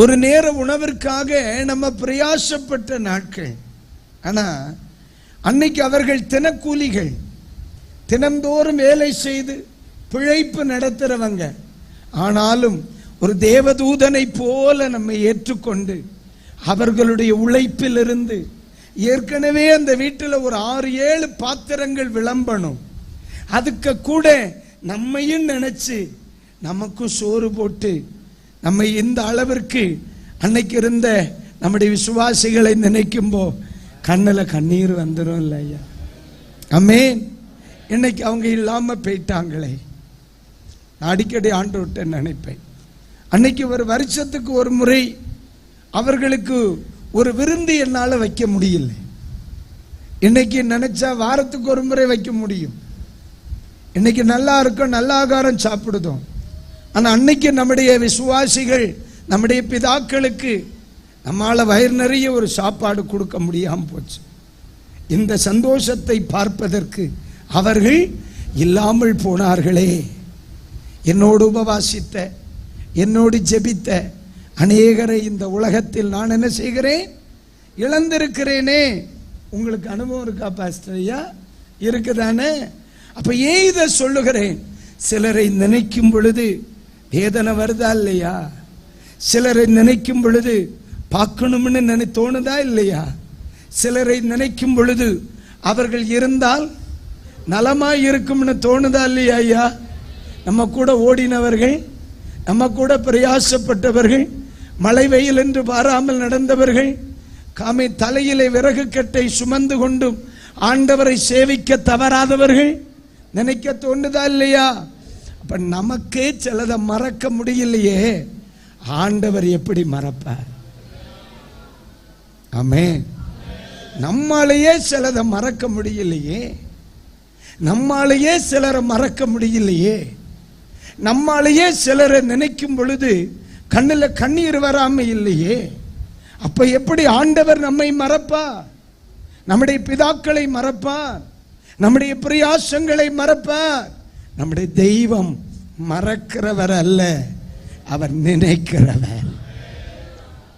ஒரு நேர உணவிற்காக நம்ம பிரயாசப்பட்ட நாட்கள். ஆனால் அன்னைக்கு அவர்கள் தினக்கூலிகள், தினந்தோறும் வேலை செய்து பிழைப்பு நடத்துறவங்க. ஆனாலும் ஒரு தேவதூதனை போல நம்மை ஏற்றுக்கொண்டு அவர்களுடைய உழைப்பிலிருந்து, ஏற்கனவே அந்த வீட்டில் ஒரு 6-7 பாத்திரங்கள் விளம்பணும், அதுக்கு கூட நம்மையும் நினைச்சு நமக்கும் சோறு போட்டு நம்மை இந்த அளவிற்கு அன்னைக்கு இருந்த நம்முடைய விசுவாசிகளை நினைக்கும்போ கண்ணில் கண்ணீர் வந்துடும் இல்லையா? ஆமென். இன்னைக்கு அவங்க இல்லாம போயிட்டாங்களே. நான் அடிக்கடி ஆண்டவர்கிட்ட நினைப்பேன், அன்னைக்கு ஒரு வருஷத்துக்கு ஒரு முறை அவர்களுக்கு ஒரு விருந்து என்னால் வைக்க முடியல. இன்னைக்கு நினைச்சா வாரத்துக்கு ஒரு முறை வைக்க முடியும். இன்னைக்கு நல்லா இருக்கும், நல்ல ஆகாரம் சாப்பிடுதோம். ஆனால் அன்னைக்கு நம்முடைய விசுவாசிகள், நம்முடைய பிதாக்களுக்கு நம்மால் வயிறு நிறைய ஒரு சாப்பாடு கொடுக்க முடியாமல் போச்சு. இந்த சந்தோஷத்தை பார்ப்பதற்கு அவர்கள் இல்லாமல் போனார்களே. என்னோடு உபவாசித்த, என்னோடு ஜெபித்த அநேகரை இந்த உலகத்தில் நான் என்ன செய்கிறேன், இழந்திருக்கிறேனே. உங்களுக்கு அனுபவம் இருக்கா பாஸ்டர் ஐயா? இருக்குதானே? அப்ப ஏன் இதை சொல்லுகிறேன்? சிலரை நினைக்கும் பொழுது வேதனை வருதா இல்லையா? சிலரை நினைக்கும் பொழுது பார்க்கணும்னு தோணுதா இல்லையா? சிலரை நினைக்கும் பொழுது அவர்கள் இருந்தால் நலமாய் இருக்கும்னு தோணுதா இல்லையா? ஐயா, நம்ம கூட ஓடினவர்கள், நம்ம கூட பிரயாசப்பட்டவர்கள், மழை வெயில் என்று பாராமல் நடந்தவர்கள், காமை தலையிலே விறகு கட்டை சுமந்து கொண்டும் ஆண்டவரை சேவிக்க தவறாதவர்கள் நினைக்க தோணுதா இல்லையா? அப்ப நமக்கே சிலதை மறக்க முடியலையே, ஆண்டவர் எப்படி மறப்பார்? ஆமென். நம்மாலேயே சிலதை மறக்க முடியலையே, நம்மாலேயே சிலரை மறக்க முடியலையே, நம்மாலேயே சிலரை நினைக்கும் பொழுது கண்ணில் கண்ணீர் வராம இல்லையே. அப்ப எப்படி ஆண்டவர் நம்மை மறப்பார்? நம்முடைய பிதாக்களை மறப்பார், நம்முடைய பிரயாசங்களை மறப்பார். நம்முடைய தெய்வம் மறக்கிறவர் அல்ல, அவர் நினைக்கிறவர்.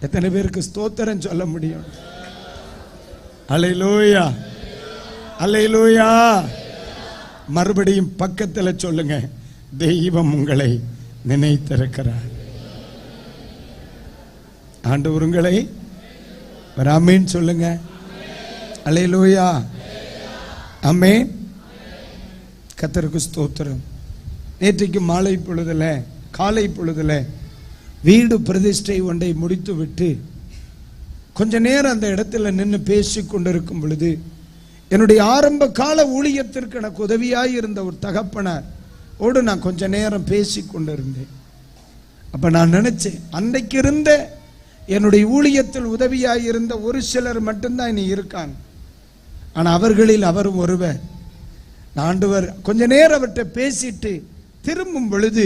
எத்தனை பேருக்கு ஸ்தோத்திரம் சொல்ல முடியும்? அல்லேலூயா, அல்லேலூயா. மறுபடியும் பக்கத்தில் சொல்லுங்க, தெய்வம் உங்களை நினைத்திருக்கிறார். ஆண்டவர் உங்களை ஆமென் சொல்லுங்க. அல்லேலூயா, ஆமென். கர்த்தருக்கு ஸ்தோத்திரம். நேற்றைக்கு மாலை பொழுதுல, காலை பொழுதுல வீடு பிரதிஷ்டை ஒன்றை முடித்து விட்டு கொஞ்ச நேரம் அந்த இடத்துல நின்று பேசி கொண்டிருக்கும் பொழுது, என்னுடைய ஆரம்ப கால ஊழியத்திற்கு எனக்கு உதவியாய் இருந்த ஒரு தகப்பனார் ஓடு நான் கொஞ்ச நேரம் பேசி கொண்டிருந்தேன். அப்ப நான் நினைச்சேன், அன்றைக்கு இருந்த என்னுடைய ஊழியத்தில் உதவியாய் இருந்த ஒரு சிலர் மட்டும்தான் இனி இருக்காங்க. ஆனா அவர்களில் அவரும் ஒருவர். நான் ஆண்டவர் கொஞ்ச நேரம் அவர்கிட்ட பேசிட்டு திரும்பும் பொழுது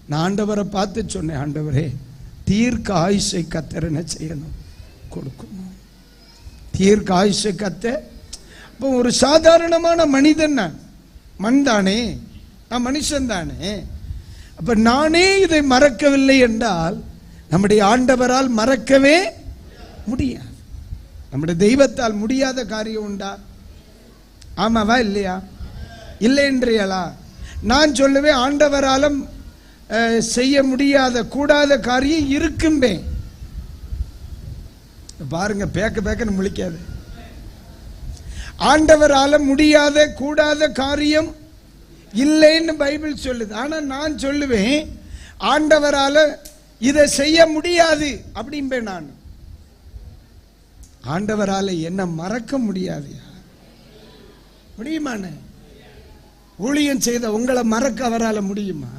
நான் ஆண்டவரை பார்த்து சொன்னேன், ஆண்டவரே, தீர்க்க ஆயுஷை கத்தர் என்ன செய்யணும், கொடுக்கணும். தீர்க்க ஆயுஷை கத்த. இப்போ ஒரு சாதாரணமான மனிதன், நான் மண் தானே, நான் மனுஷன் தானே. அப்ப நானே இதை மறக்கவில்லை என்றால் நம்முடைய ஆண்டவரால் மறக்கவே முடியாது. நம்முடைய தெய்வத்தால் முடியாத காரியம் உண்டா? ஆமாவா இல்லையா? இல்லை என்றியலா? நான் சொல்லுவேன், ஆண்டவராலும் செய்ய முடியாத கூடாத காரியம் இருக்கும்பே. பாருங்க, பேக்கன்னு முழிக்காது. ஆண்டவரால முடியாத கூடாத காரியம் இல்லைன்னு பைபிள் சொல்லுது. ஆனா நான் சொல்லுவேன், ஆண்டவரால இதை செய்ய முடியாது அப்படின்பேன். நான் ஆண்டவரால என்ன மறக்க முடியாது. முடியுமாண்ணே? ஊழியம் செய்த உங்களை மறக்க அவரால முடியுமா?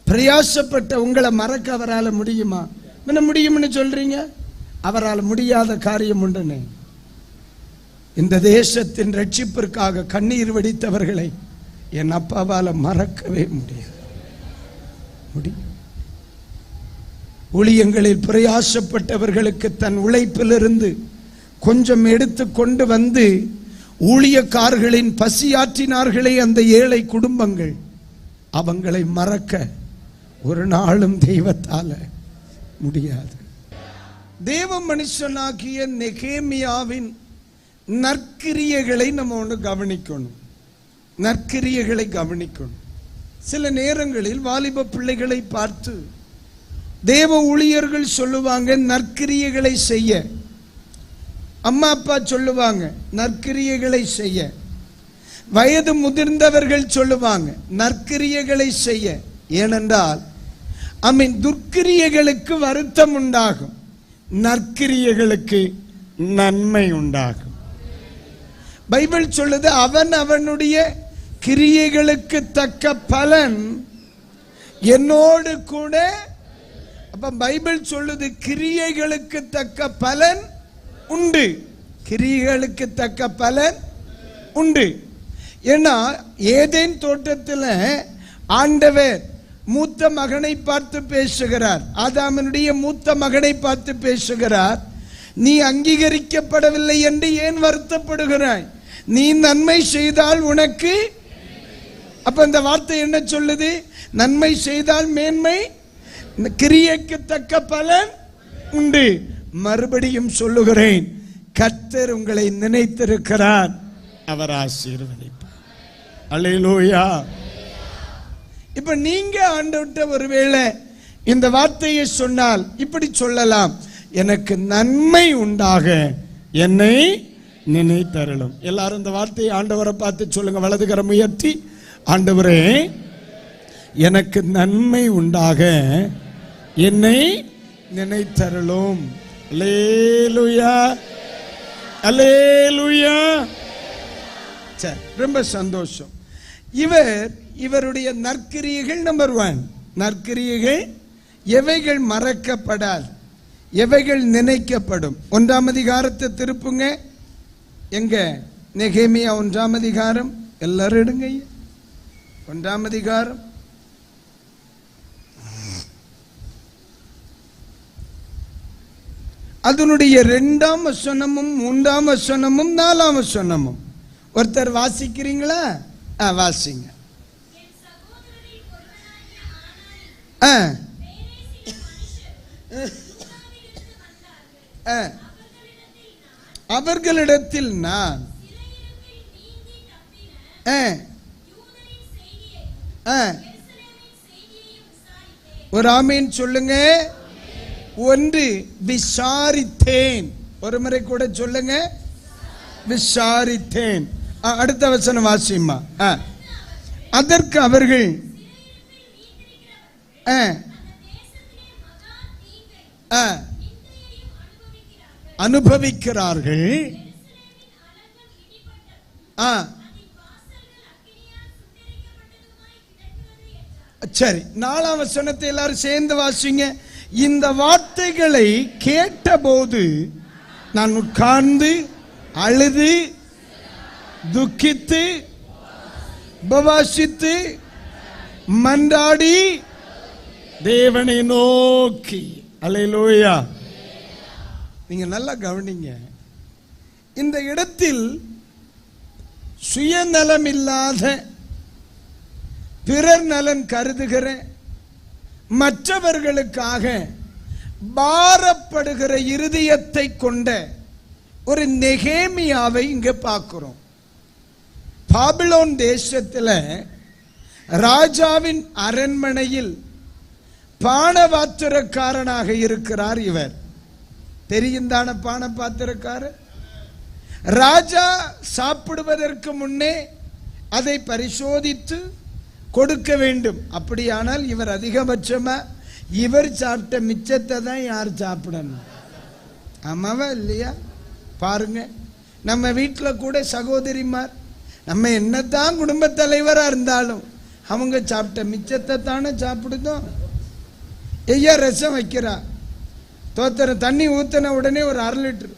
பிரயாசப்பட்ட உங்களை மறக்க அவரால முடியுமா? என்ன முடியும்னு சொல்றீங்க? அவரால் முடியாத காரியம் உண்டுனே. இந்த தேசத்தின் ரட்சிப்பிற்காக கண்ணீர் வடித்தவர்களை என் அப்பாவால மறக்கவே முடியாது. ஊழியங்களில் பிரயாசப்பட்டவர்களுக்கு தன் உழைப்பிலிருந்து கொஞ்சம் எடுத்து கொண்டு வந்து ஊழியக்காரர்களின் பசியாற்றினார்களே அந்த ஏழை குடும்பங்கள், அவங்களை மறக்க ஒரு நாளும் தெய்வத்தால முடியாது. தேவ மனுஷனாகிய நெகேமியாவின் நற்கிரியைகளை நம்ம ஒன்று கவனிக்கணும். நற்கிரியைகளை கவனிக்கணும். சில நேரங்களில் வாலிப பிள்ளைகளை பார்த்து தேவ ஊழியர்கள் சொல்லுவாங்க நற்கிரியைகளை செய்ய. அம்மா அப்பா சொல்லுவாங்க நற்கிரியைகளை செய்ய. வயது முதிர்ந்தவர்கள் சொல்லுவாங்க நற்கிரியைகளை செய்ய. ஏனென்றால் துர்க்கிரியைகளுக்கு வருத்தம் உண்டாகும், நற்கிரியைகளுக்கு நன்மை உண்டாகும். பைபிள் சொல்லுது, அவன் அவனுடைய கிரியைகளுக்கு தக்க பலன் என்னோடு கூட. அப்ப பைபிள் சொல்லுது கிரியைகளுக்கு தக்க பலன் உண்டு. கிரியைகளுக்கு தக்க பலன் உண்டு. ஏன்னா ஏதேன் தோட்டத்தில் ஆண்டவர் மூத்த மகனை பார்த்து பேசுகிறார். ஆதாமனுடைய மூத்த மகனை பார்த்து பேசுகிறார். நீ அங்கீகரிக்கப்படவில்லை என்று ஏன் வருத்தப்படுகிறாய்? நீ நன்மை செய்தால் உனக்கு. அப்ப இந்த வார்த்தை என்ன சொல்லுது? நன்மை செய்தால் மேன்மை, கிரியைக்கு தக்க பலன் உண்டு. மறுபடியும் சொல்லுகிறேன், கர்த்தர் உங்களை நினைத்திருக்கிறார், அவர் ஆசீர்வதிப்பார். அல்லேலூயா. இப்ப நீங்க ஆண்டவர்ட்ட ஒருவேளை இந்த வார்த்தையை சொன்னால் இப்படி சொல்லலாம், எனக்கு நன்மை உண்டாக என்னை நினைத்தருளும். எல்லாரும் இந்த வார்த்தையை ஆண்டவரை பார்த்து சொல்லுங்க, வலதுகரம் உயர்த்தி. ஆண்டவரே, எனக்கு நன்மை உண்டாக என்னை நினைத்தருளும். அல்லேலூயா, அல்லேலூயா. சரி, ரொம்ப சந்தோஷம். இவருடைய நற்கிரியைகள் நம்பர் 1. நற்கிரியைகள் எவைகள் மறக்கப்படாது, எவைகள் நினைக்கப்படும். 1ஆம் அதிகாரத்தை திருப்புங்க. எங்க? நெகேமியா 1ஆம் அதிகாரம். எல்லாரும் எடுங்க. 1ஆம் அதிகாரம். அதனுடைய 2ஆம் வசனமும் 3ஆம் வசனமும் 4ஆம் வசனமும் ஒருத்தர் வாசிக்கிறீங்களா? வாசிங்க. அவர்களிடத்தில் நான் ஒரு ஆமீன் சொல்லுங்க. 1 விசாரித்தேன். ஒரு முறை கூட சொல்லுங்க, விசாரித்தேன். அடுத்த வசனம் வாசிமா. அதற்கு அவர்கள் அனுபவிக்கிறார்கள். சரி, 4ஆம் வசனத்தை எல்லாரும் சேர்ந்து வாசிங்க. இந்த வார்த்தைகளை கேட்டபோது நான் உட்கார்ந்து அழுது துக்கித்து உபவாசித்து மன்றாடி தேவனை நோக்கி. அல்லேலூயா. நீங்க நல்லா கவனிங்க. இந்த இடத்தில் சுயநலம் இல்லாத, பிறர் நலன் கருதுகிற, மற்றவர்களுக்காக பாரப்படுகிற இருதயத்தை கொண்ட ஒரு நெகேமியாவை இங்க பார்க்கிறோம். பாபிலோன் தேசத்துல ராஜாவின் அரண்மனையில் பானபாத்திரக்காரனாக இருக்கிறார் இவர். தெரியும் தானே பானபாத்திரக்காரர்? ராஜா சாப்பிடுவதற்கு முன்னே அதை பரிசோதித்து கொடுக்க வேண்டும். அப்படியானால் இவர் அதிகபட்சமா இவர் சாப்பிட்ட மிச்சத்தை தான் யார் சாப்பிடணும்? ஆமாவா இல்லையா? பாருங்க, நம்ம வீட்டில் கூட சகோதரிமார், நம்ம என்னத்தான் குடும்ப தலைவராக இருந்தாலும் அவங்க சாப்பிட்ட மிச்சத்தை தானே சாப்பிடுதோம். ஐயா ரசம் வைக்கிறா, தோத்தர தண்ணி ஊற்றின உடனே ஒரு 1/2 லிட்டர்,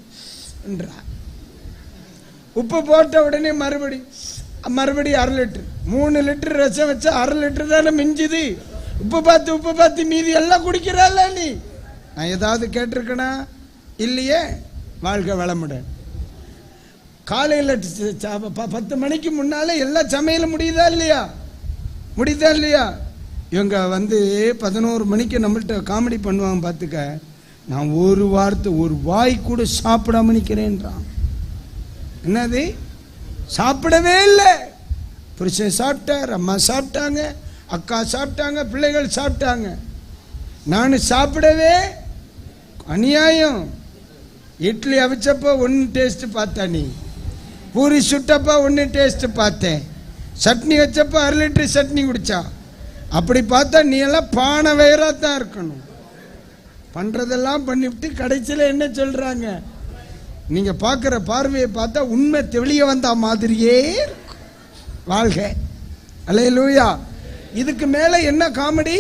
உப்பு போட்ட உடனே மறுபடி 1/2 லிட்டர், 3 லிட்டர் ரசம் வச்சா 1/2 லிட்டர் தானே மிஞ்சுது. உப்பு பார்த்து மீதி எல்லாம் குடிக்கிறாள் நீ. நான் ஏதாவது கேட்டிருக்கேனா? இல்லையே. வாழ்க வளமுடன். காலையில் 10 மணிக்கு முன்னாலே எல்லா சமையலும் முடியுதா இல்லையா? இவங்க 11 மணிக்கு நம்மள்கிட்ட காமெடி பண்ணுவாங்க. பார்த்துக்க, நான் ஒரு வாரத்தை ஒரு வாய் கூட சாப்பிடாம நிற்கிறேன்றான். என்னது? சாப்பிடவே இல்லை. புருஷன் சாப்பிட்டார், அம்மா சாப்பிட்டாங்க, அக்கா சாப்பிட்டாங்க, பிள்ளைகள் சாப்பிட்டாங்க. நான் சாப்பிடவே அநியாயம். இட்லி அவிச்சப்போ 1 டேஸ்ட் பார்த்தா, நீ பூரி சுட்டப்பா 1 டேஸ்ட் பார்த்தேன், சட்னி வச்சப்போ 1/2 லிட்டர் சட்னி குடிச்சா. அப்படி பார்த்தா நீ எல்லாம் பானை வயிறா தான் இருக்கணும். பண்றதெல்லாம் பண்ணிவிட்டு கடைசியில் என்ன சொல்றாங்க? நீங்க பார்க்குற பார்வையை பார்த்தா உண்மை வெளியே வந்த மாதிரியே இருக்கும். வாழ்க அல்லேலூயா. இதுக்கு மேலே என்ன காமெடி?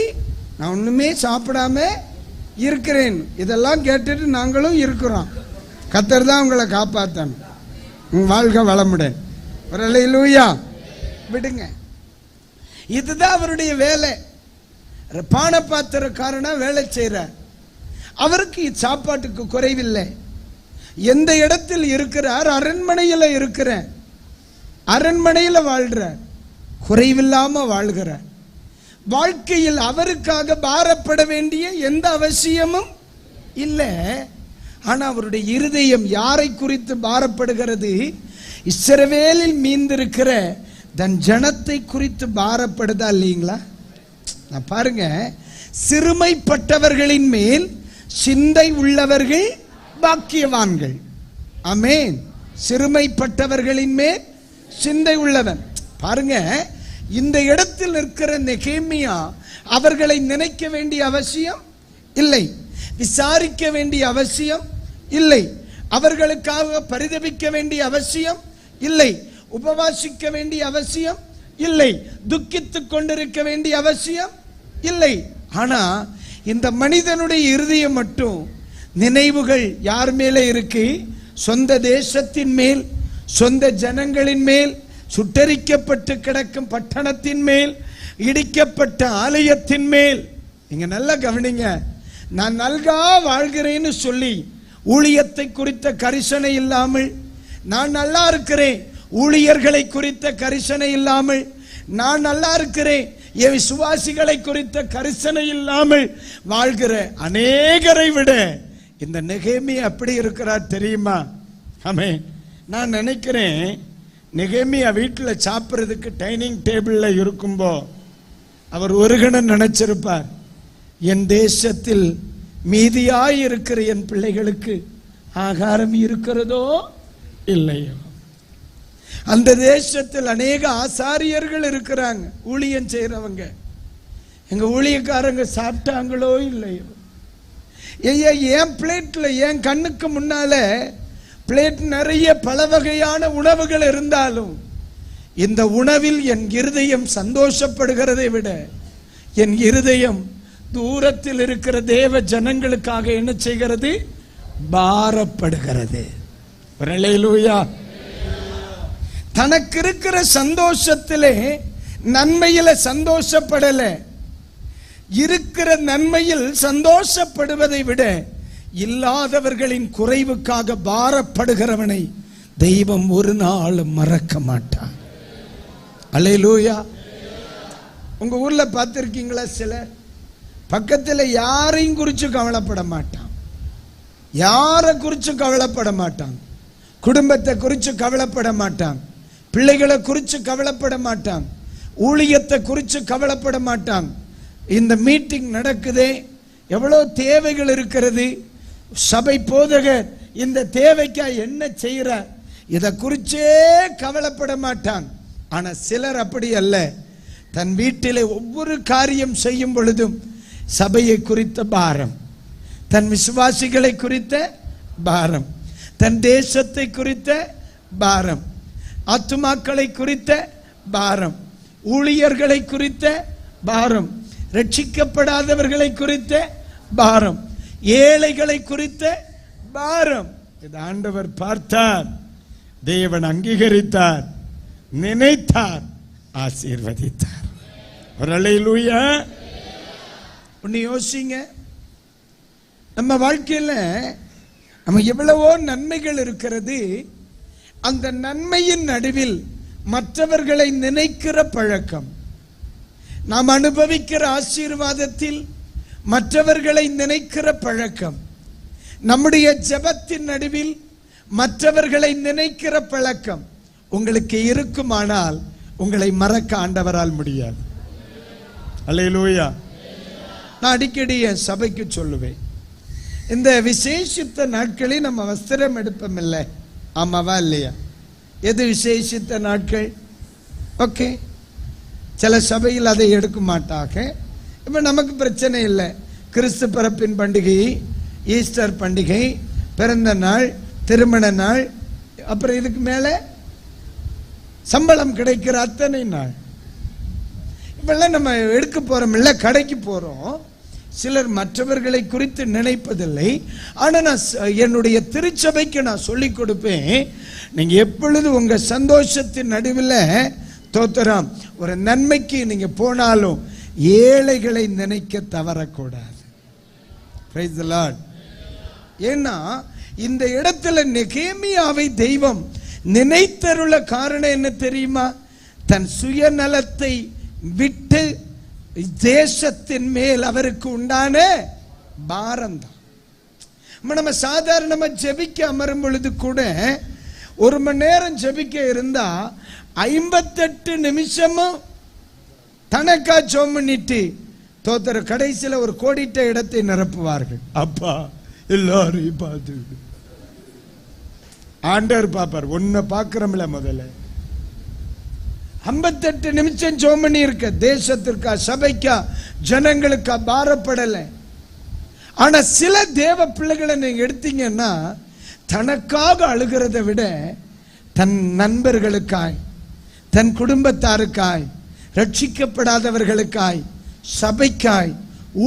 நான் ஒன்றுமே சாப்பிடாம இருக்கிறேன். இதெல்லாம் கேட்டுட்டு நாங்களும் இருக்கிறோம். கர்த்தர் தான் உங்களை காப்பாற்றணும். வாழ்க வளமுடன். அல்லேலூயா. விடுங்க, இதுதான் அவருடைய வேலை. பானபாத்திரக்காரனா வேலை செய்கிறார். அவருக்கு சாப்பாட்டுக்கு குறைவில்லை. எந்த இடத்தில் இருக்கிறார்? அரண்மனையில் இருக்கிற, அரண்மனையில் வாழ்கிறார், குறைவில்லாம வாழ்கிறார். வாழ்க்கையில் அவருக்காக பாரப்பட வேண்டிய எந்த அவசியமும் இல்லை. ஆனா அவருடைய இருதயம் யாரை குறித்து பாரப்படுகிறது? இஸ்ரவேலில் மீந்திருக்கிற தன் ஜனத்தை குறித்து பாரப்படுதா இல்லைங்களா? நான் பாருங்க, சிறுமைப்பட்டவர்களின் மேல் சிந்தை உள்ளவர்கள் பாக்கியவான்கள். ஆமென். சிறுமைப்பட்டவர்களின் மேல் சிந்தை உள்ளவன். பாருங்க, இந்த இடத்தில் இருக்கிற நெகேமியா அவர்களை நினைக்க வேண்டிய அவசியம் இல்லை, விசாரிக்க வேண்டிய அவசியம் இல்லை, அவர்களுக்காக பரிதபிக்க வேண்டிய அவசியம் இல்லை, உபவாசிக்க வேண்டிய அவசியம் இல்லை, துக்கித்துக் கொண்டிருக்க வேண்டிய அவசியம் இல்லை. ஆனா இந்த மனிதனுடைய இருதயம் மட்டும் நினைவுகள் யார் மேலே இருக்கு? சொந்த தேசத்தின் மேல், சொந்த ஜனங்களின் மேல், சுட்டரிக்கப்பட்டு கிடக்கும் பட்டணத்தின் மேல், இடிக்கப்பட்ட ஆலயத்தின் மேல். நீங்க நல்லா கவனிங்க. நான் நல்கா வாழ்கிறேன்னு சொல்லி ஊழியத்தை குறித்த கரிசனை இல்லாமல், நான் நல்லா இருக்கிறேன் ஊழியர்களை குறித்த கரிசனை இல்லாமல், நான் நல்லா இருக்கிறேன் என் விசுவாசிகளை குறித்த கரிசனை இல்லாமல் வாழ்கிற அநேகரை விட இந்த நெகேமியா அப்படி இருக்கிறார் தெரியுமா? ஆமென். நான் நினைக்கிறேன், நெகேமியா வீட்டில் சாப்பிட்றதுக்கு டைனிங் டேபிளில் இருக்கும்போ அவர் ஒரு கணம் நினைச்சிருப்பார், என் தேசத்தில் மீதியாய் இருக்கிற என் பிள்ளைகளுக்கு ஆகாரம் இருக்கிறதோ இல்லையோ. அந்த தேசத்தில் அநேக ஆசாரியர்கள் இருக்கிறாங்க, ஊழியம் செய்யறவங்க. எங்க ஊழியக்காரங்க சாப்பிட்டாங்களோ இல்லையோ. என் பிளேட்ல, என் கண்ணுக்கு முன்னால பிளேட் நிறைய பல வகையான உணவுகள் இருந்தாலும் இந்த உணவில் என் இருதயம் சந்தோஷப்படுகிறதை விட என் இருதயம் தூரத்தில் இருக்கிற தேவ ஜனங்களுக்காக என்ன செய்கிறது? பாரப்படுகிறது. அல்லேலூயா. தனக்கு இருக்கிற சந்தோஷத்திலே நன்மையில சந்தோஷப்படல, இருக்கிற நன்மையில் சந்தோஷப்படுவதை விட இல்லாதவர்களின் குறைவுக்காக பாரப்படுகிறவனை தெய்வம் ஒரு நாள் மறக்க மாட்டான். அல்லேலூயா. உங்க ஊர்ல பார்த்திருக்கீங்களா? சிலர் பக்கத்தில் யாரையும் குறித்து கவலைப்பட மாட்டான், யாரை குறித்து கவலைப்பட மாட்டான். குடும்பத்தை குறித்து கவலைப்பட மாட்டாங்க, பிள்ளைகளை குறித்து கவலைப்பட மாட்டாங்க, ஊழியத்தை குறித்து கவலைப்பட மாட்டாங்க. இந்த மீட்டிங் நடக்குதே, எவ்வளோ தேவைகள் இருக்கிறது, சபை போதகர் இந்த தேவைக்கா என்ன செய்கிறார், இதை குறிச்சே கவலைப்பட மாட்டாங்க. ஆனா சிலர் அப்படி அல்ல. தன் வீட்டிலே ஒவ்வொரு காரியம் செய்யும் பொழுதும் சபையை குறித்த பாரம், தன் விசுவாசிகளை குறித்த பாரம், தன் தேசத்தை குறித்த பாரம், ஆத்துமாக்களை குறித்த பாரம், ஊழியர்களை குறித்த பாரம், ரட்சிக்கப்படாதவர்களை குறித்த பாரம், ஏழைகளை குறித்த பாரம். இது ஆண்டவர் பார்த்தார், தேவன் அங்கீகரித்தார், நினைத்தார், ஆசீர்வதித்தார். ஒரு அல்லேலூயா. ஒன்னு யோசிங்க, நம்ம வாழ்க்கையில நம்ம எவ்வளவோ நன்மைகள் இருக்கிறது. அந்த நன்மையின் நடுவில் மற்றவர்களை நினைக்கிற பழக்கம், நாம் அனுபவிக்கிற ஆசீர்வாதத்தில் மற்றவர்களை நினைக்கிற பழக்கம், நம்முடைய ஜெபத்தின் நடுவில் மற்றவர்களை நினைக்கிற பழக்கம் உங்களுக்கு இருக்குமானால் உங்களை மறக்க ஆண்டவரால் முடியாது. அல்லேலூயா. நான் அடிக்கடி என் சபைக்கு சொல்லுவேன், இந்த விசேஷித்த நாட்களில் நம்ம வஸ்திரம் எடுப்போம் இல்லை, ஆமாவா இல்லையா? எது விசேஷித்த நாட்கள்? ஓகே, சில சபையில் அதை எடுக்க மாட்டாங்க. இப்போ நமக்கு பிரச்சனை இல்லை. கிறிஸ்து பிறப்பின் பண்டிகை, ஈஸ்டர் பண்டிகை, பிறந்த நாள், திருமண நாள், அப்புறம் இதுக்கு மேலே சம்பளம் கிடைக்கிற அத்தனை நாள், இப்பெல்லாம் நம்ம எடுக்க போறோம் இல்லை, கடைக்கு போறோம். சிலர் மற்றவர்களை குறித்து நினைப்பதில்லை. ஆனால் நான் என்னுடைய திருச்சபைக்கு நான் சொல்லிக் கொடுப்பேன், நீங்க எப்பொழுது உங்க சந்தோஷத்தின் நடுவில் தோத்திரம் ஒரு நன்மைக்கு நீங்க போனாலும் ஏழைகளை நினைக்க தவறக்கூடாது. Praise the Lord. ஏன்னா இந்த இடத்துல நெகேமியாவை தெய்வம் நினைத்தருள காரணம் என்ன தெரியுமா? தன் சுயநலத்தை விட்டு தேசத்தின் மேல் அவருக்கு உண்டான பாரம் தான். நம்ம சாதாரணமா ஜெபிக்க அமரும் பொழுது கூட 1 மணி நேரம் ஜெபிக்க இருந்தா 58 நிமிஷமும் தனக்கா ஜெபம் பண்ணிட்டு தோத்தர கடைசியில் ஒரு கோடிட்ட இடத்தை நிரப்புவார்கள். அப்பா எல்லாரையும் பார்த்து ஆண்டவர் பாப்பார், உன்னை பார்க்கிறோம்ல. முதல்ல 58 நிமிஷம் ஜெபம் பண்ணி இருக்க, தேசத்திற்கா, சபைக்கா, ஜனங்களுக்கா பாரப்படலை. ஆனா சில தேவ பிள்ளைகளை நீங்க எடுத்தீங்கன்னா தனக்காக அழுகிறதை விட தன் நண்பர்களுக்காய், தன் குடும்பத்தாருக்காய், ரட்சிக்கப்படாதவர்களுக்காய், சபைக்காய்,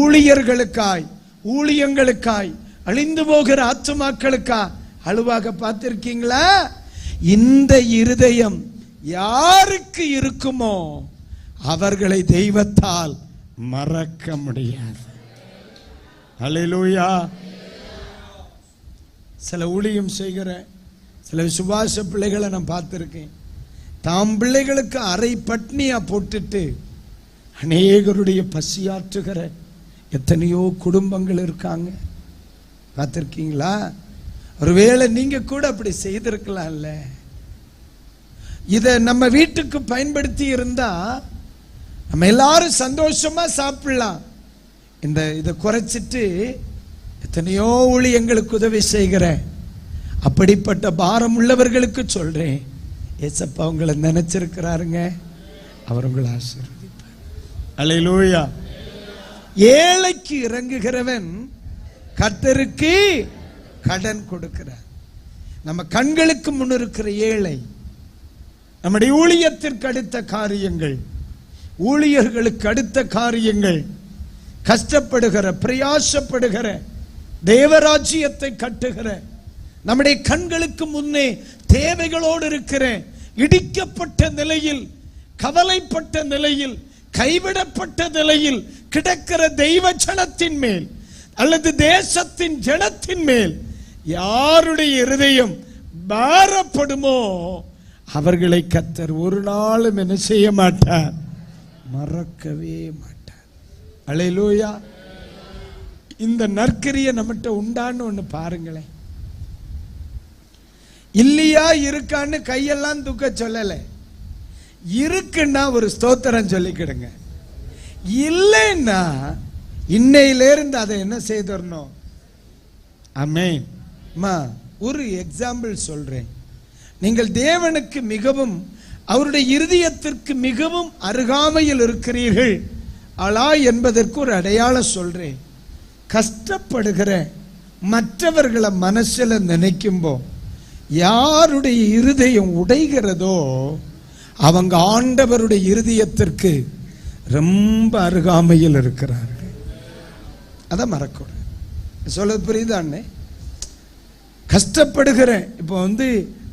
ஊழியர்களுக்காய், ஊழியங்களுக்காய், அழிந்து போகிற ஆத்துமாக்களுக்காய் அழுவாக பார்த்திருக்கீங்களா? இந்த இருதயம் யாருக்கு இருக்குமோ அவர்களை தெய்வத்தால் மறக்க முடியாது. அல்லேலூயா. சில ஊழியம் செய்கிற சில விசுவாச பிள்ளைகளை நான் பார்த்திருக்கேன். தாம் பிள்ளைகளுக்கு அரை பட்னியா போட்டுட்டு அநேகருடைய பசியாற்றுகிற எத்தனையோ குடும்பங்கள் இருக்காங்க. பார்த்திருக்கீங்களா? ஒருவேளை நீங்க கூட அப்படி செய்திருக்கலாம்ல. இத நம்ம வீட்டுக்கு பயன்படுத்தி இருந்தா நம்ம எல்லாரும் சந்தோஷமா சாப்பிடலாம். இதை குறைச்சிட்டு எத்தனையோ ஊழியங்களுக்கு உதவி செய்கிற அப்படிப்பட்ட பாரம் உள்ளவர்களுக்கு சொல்றேன், ஏசப்பா உங்களை நினைச்சிருக்கிறாருங்க, அவர் உங்களை ஆசீர்வதிப்பார். அல்லேலூயா. ஏழைக்கு இறங்குகிறவன் கர்த்தருக்கு கடன் கொடுக்கிறார். நம்ம கண்களுக்கு முன் இருக்கிற ஏழை, நம்முடைய ஊழியத்திற்கு அடுத்த காரியங்கள், ஊழியர்களுக்கு அடுத்த காரியங்கள், கஷ்டப்படுகிற, பிரயாசப்படுகிற, தேவராஜ்யத்தை கட்டுகிற, நம்முடைய கண்களுக்கு முன்னே தேவைகளோடு இருக்கிற, இடிக்கப்பட்ட நிலையில், கவலைப்பட்ட நிலையில், கைவிடப்பட்ட நிலையில் கிடக்கிற தெய்வ ஜனத்தின் மேல் அல்லது தேசத்தின் ஜனத்தின் மேல் யாருடைய இருதயம் பாரப்படுமோ அவர்களை கர்த்தர் ஒரு நாளும் என்ன செய்ய மாட்டார், மறக்கவே மாட்டார். அல்லேலூயா. இந்த நற்கிரியை நம்மகிட்ட உண்டான்னு ஒன்று பாருங்களேன். இல்லையா இருக்கான்னு கையெல்லாம் தூக்க சொல்லல. இருக்குன்னா ஒரு ஸ்தோத்திரம் சொல்லிக்கிடுங்க. இல்லைன்னா இன்னையிலிருந்து அதை என்ன செய்தரணும்? ஆமென். ஒரு எக்ஸாம்பிள் சொல்றேன். நீங்கள் தேவனுக்கு மிகவும், அவருடைய இருதயத்திற்கு மிகவும் அருகாமையில் இருக்கிறீர்கள் அலா என்பதற்கு ஒரு அடையாளம் சொல்றேன். கஷ்டப்படுகிற மற்றவர்களை மனசுல நினைக்கும்போ யாருடைய இருதயம் உடைகிறதோ அவங்க ஆண்டவருடைய இருதயத்திற்கு ரொம்ப அருகாமையில் இருக்கிறார்கள். அதை மறக்கூடாது. சொல்றது புரியுதாண்ணே? கஷ்டப்படுகிறேன். இப்போ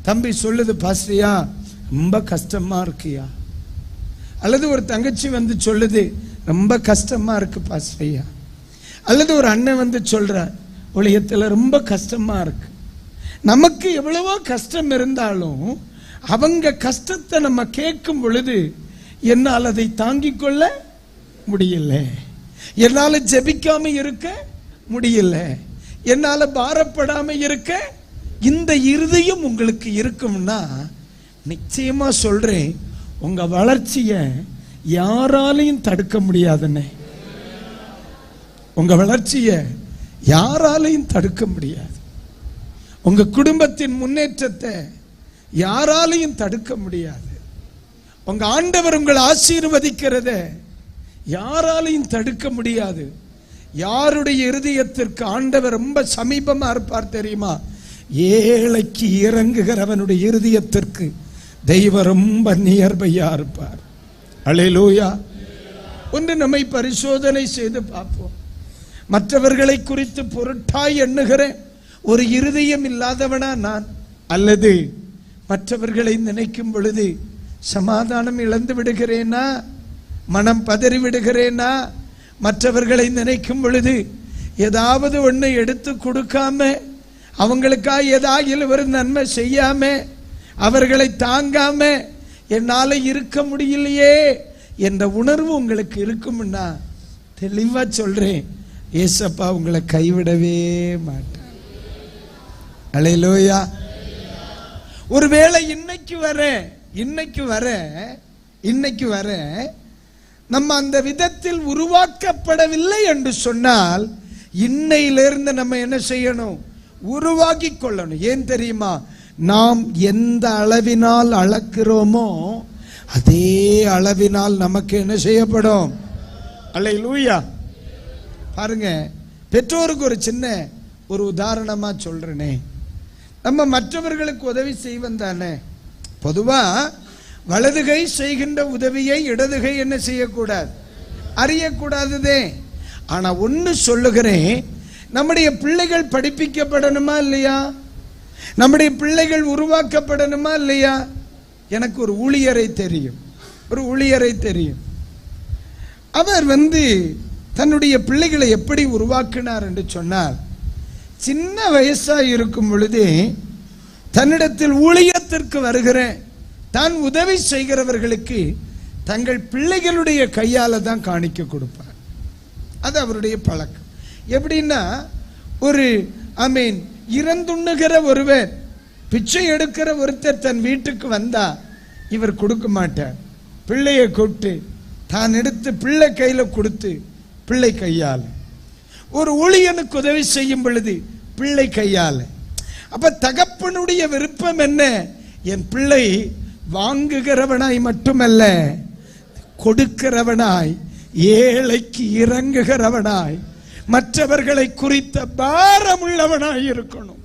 தம்பி சொல்லுது, பாஸ்ரியா ரொம்ப கஷ்டமா இருக்கியா, அல்லது ஒரு தங்கச்சி சொல்லுது ரொம்ப கஷ்டமா இருக்கு பாஸ்ரியா, அல்லது ஒரு அண்ணன் சொல்ற உலகத்துல ரொம்ப கஷ்டமா இருக்கு. நமக்கு எவ்வளவோ கஷ்டம் இருந்தாலும் அவங்க கஷ்டத்தை நம்ம கேட்கும் பொழுது என்னால் அதை தாங்கிக் கொள்ள முடியல, என்னால ஜெபிக்காம இருக்க முடியல, என்னால பாரப்படாம இருக்க. இந்த இருதயம் உங்களுக்கு இருக்கும்னா நிச்சயமா சொல்றேன், உங்க வளர்ச்சிய யாராலையும் தடுக்க முடியாதுன்னே. உங்க வளர்ச்சிய யாராலையும் தடுக்க முடியாது. உங்க குடும்பத்தின் முன்னேற்றத்தை யாராலையும் தடுக்க முடியாது. உங்க ஆண்டவர் உங்களை ஆசீர்வதிக்கிறத யாராலையும் தடுக்க முடியாது. யாருடைய இருதயத்திற்கு ஆண்டவர் ரொம்ப சமீபமா இருப்பார் தெரியுமா? ஏழைக்கு இறங்குகிறவனுடைய இருதயத்திற்கு தெய்வம் ரொம்ப நியர்பையா இருப்பார். அல்லேலூயா. ஒன்று நம்மை பரிசோதனை செய்து பார்ப்போம். மற்றவர்களை குறித்து பொருட்டாய் எண்ணுகிற ஒரு இருதயம் இல்லாதவனா நான், அல்லது மற்றவர்களை நினைக்கும் பொழுது சமாதானம் இழந்து விடுகிறேனா, மனம் பதறி விடுகிறேனா, மற்றவர்களை நினைக்கும் பொழுது ஏதாவது ஒன்று எடுத்து கொடுக்காம, அவங்களுக்காக ஏதாவது ஒரு நன்மை செய்யாம, அவர்களை தாங்காம என்னால இருக்க முடியலையே என்ற உணர்வு உங்களுக்கு இருக்கும்னா தெளிவா சொல்றேன், ஏசப்பா உங்களை கைவிடவே மாட்டார். அல்லேலூயா. ஒருவேளை இன்னைக்கு வர நம்ம அந்த விதத்தில் உருவாக்கப்படவில்லை என்று சொன்னால் இன்னையிலிருந்து நம்ம என்ன செய்யணும்? உருவாக்கி கொள்ளணும். ஏன் தெரியுமா? நாம் எந்த அளவினால் அளக்கிறோமோ அதே அளவினால் நமக்கு என்ன செய்யப்படும்? அல்லேலூயா. பாருங்க, பெற்றோருக்கு ஒரு சின்ன ஒரு உதாரணமா சொல்றேனே. நம்ம மற்றவர்களுக்கு உதவி செய்வோம் தானே. பொதுவா வலதுகை செய்கின்ற உதவியை இடதுகை என்ன செய்யக்கூடாது? அறியக்கூடாதுதே. ஆனா ஒன்னு சொல்லுகிறேன், நம்முடைய பிள்ளைகள் படிப்பிக்கப்படணுமா இல்லையா? நம்முடைய பிள்ளைகள் உருவாக்கப்படணுமா இல்லையா? எனக்கு ஒரு ஊழியரை தெரியும். அவர் தன்னுடைய பிள்ளைகளை எப்படி உருவாக்கினார் என்று சொன்னார், சின்ன வயசா இருக்கும் பொழுதே தன்னிடத்தில் ஊழியத்திற்கு வருகிற தான் உதவி செய்கிறவர்களுக்கு தங்கள் பிள்ளைகளுடைய கையால தான் காணிக்க கொடுப்பார். அது அவருடைய பழக்கம். எப்படின்னா, ஒரு இறந்துண்ணுகிற ஒருவர், பிச்சை எடுக்கிற ஒருத்தர் தன் வீட்டுக்கு வந்தா இவர் கொடுக்க மாட்டார். பிள்ளையை கூப்பிட்டு தான் எடுத்து பிள்ளை கையில கொடுத்து, பிள்ளை கையால. ஒரு ஊழியனுக்கு உதவி செய்யும் பொழுது பிள்ளை கையால. அப்ப தகப்பனுடைய விருப்பம் என்ன? என் பிள்ளை வாங்குகிறவனாய் மட்டுமல்ல, கொடுக்கிறவனாய், ஏழைக்கு இறங்குகிறவனாய், மற்றவர்களை குறித்த பாரமுள்ளவனாய் இருக்கணும்.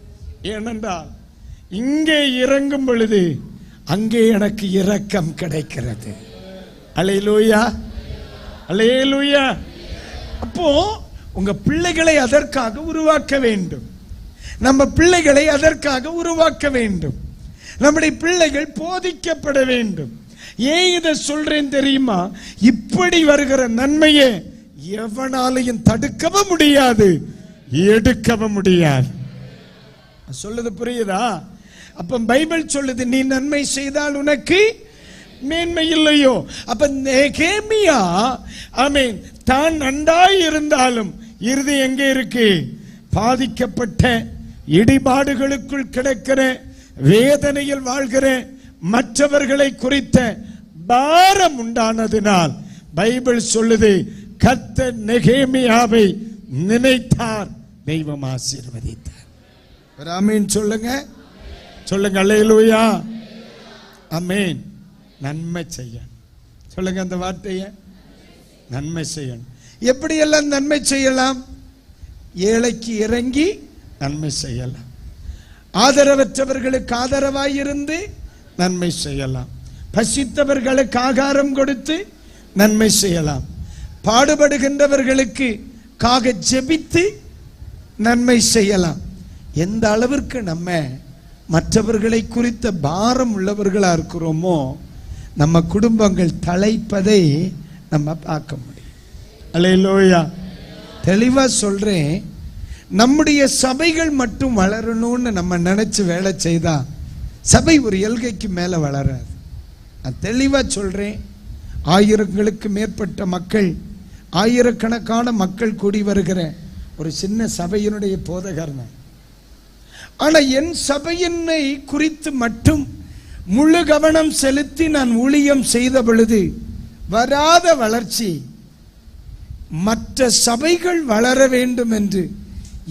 ஏனென்றால் இங்கே இறங்கும் பொழுது அங்கே எனக்கு இரக்கம் கிடைக்கிறது. அல்லேலூயா, அல்லேலூயா. அப்போ உங்க பிள்ளைகளை அதற்காக உருவாக்க வேண்டும். நம்ம பிள்ளைகளை அதற்காக உருவாக்க வேண்டும். நம்முடைய பிள்ளைகள் போதிக்கப்பட வேண்டும். ஏன் இதை சொல்றேன் தெரியுமா? இப்படி வருகிற நன்மையை எவனாலையும் தடுக்கவும் முடியாது, எடுக்கவும் முடியாது. சொல்லுது புரியுதா? அப்ப பைபிள் சொல்லுது, நீ நன்மை செய்தால் உனக்கு மேன்மை இல்லையோ? அப்ப நெகேமியா தான் நன்றாய் இருந்தாலும் இறுதி எங்கே இருக்கு? பாதிக்கப்பட்ட, இடிபாடுகளுக்குள் கிடக்கிற, வேதனையில் வாழ்கிற மற்றவர்களை குறித்த பாரம் உண்டானதினால் பைபிள் சொல்லுது, கர்த்தர் நெகேமியாவை நினைத்தார், தெய்வம் ஆசீர்வதித்தார். ஆமென் சொல்லுங்க, சொல்லுங்க அல்லேலூயா. ஆமென். நன்மை செய்ய சொல்லுங்க அந்த வார்த்தையை, நன்மை செய்யணும். எப்படியெல்லாம் நன்மை செய்யலாம்? ஏழைக்கு இறங்கி நன்மை செய்யலாம், ஆதரவற்றவர்களுக்கு ஆதரவாயிருந்து நன்மை செய்யலாம், பசித்தவர்களுக்கு ஆகாரம் கொடுத்து நன்மை செய்யலாம், பாடுபடுகின்றவர்களுக்கு காக ஜெபித்து நன்மை செய்யலாம். எந்த அளவிற்கு நம்ம மற்றவர்களை குறித்த பாரம் உள்ளவர்களா இருக்கிறோமோ நம்ம குடும்பங்கள் தழைப்பதை நம்ம பார்க்க முடியும். அல்லேலூயா. தெளிவா சொல்றேன், நம்முடைய சபைகள் மட்டும் வளரணும்னு நம்ம நினைச்சு வேலை செய்தா சபை ஒரு எல்கைக்கு மேல வளராது. நான் தெளிவா சொல்றேன், ஆயிரங்களுக்கு மேற்பட்ட மக்கள், ஆயிரக்கணக்கான மக்கள் கூடி வருகிற ஒரு சின்ன சபையினுடைய போதகர் நான். ஆனா என் சபையினை குறித்து மட்டும் முழு கவனம் செலுத்தி நான் ஊழியம் செய்த பொழுது வராத வளர்ச்சி மற்ற சபைகள் வளர வேண்டும் என்று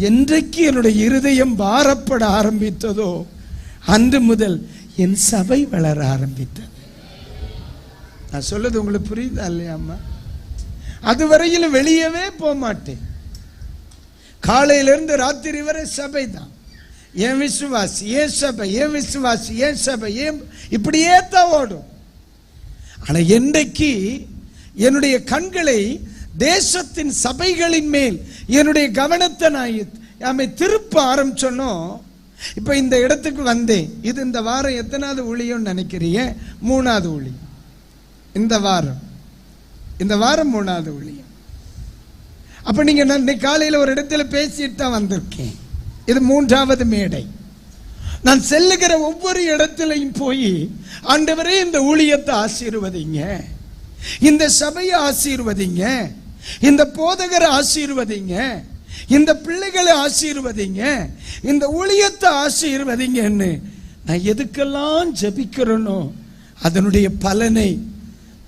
என்றைக்கு என்னுடைய இருதயம் பாரப்பட ஆரம்பித்ததோ அன்று முதல் என் சபை வளர ஆரம்பித்தது. நான் சொல்றது உங்களுக்கு புரியுதா இல்லையா அம்மா? அதுவரையிலும் வெளியவே போக மாட்டேன். காலையிலிருந்து ராத்திரி வரை சபை தான். ஏன் விசுவாசி, ஏன் சபை, ஏன் விசுவாசி, ஏன் சபை, ஏன் இப்படியே தான் ஓடும். ஆனா என்றைக்கு என்னுடைய கண்களை தேசத்தின் சபைகளின் மேல் என்னுடைய கவனத்தை நான் திருப்ப ஆரம்பிச்சோன்னோ, இப்ப இந்த இடத்துக்கு வந்தேன். இது இந்த வாரம் எத்தனாவது ஊழியம் நினைக்கிறீங்க? 3வது ஊழியம். இந்த வாரம் 3வது ஊழியம். அப்ப நீங்க நான் காலையில ஒரு இடத்துல பேசிட்டு தான் வந்திருக்கேன். இது 3வது மேடை. நான் செல்லுகிற ஒவ்வொரு இடத்திலையும் போய், ஆண்டவரே இந்த ஊழியத்தை ஆசீர்வதிங்க, இந்த சபையை ஆசீர்வதிங்க, இந்த போதகரை ஆசீர்வதிங்க, இந்த பிள்ளைகளை ஆசீர்வதிங்க, இந்த ஊழியத்தை ஆசீர்வதிங்கன்னு நான் எதுக்கெல்லாம் ஜெபிக்கிறேனோ அதனுடைய பலனை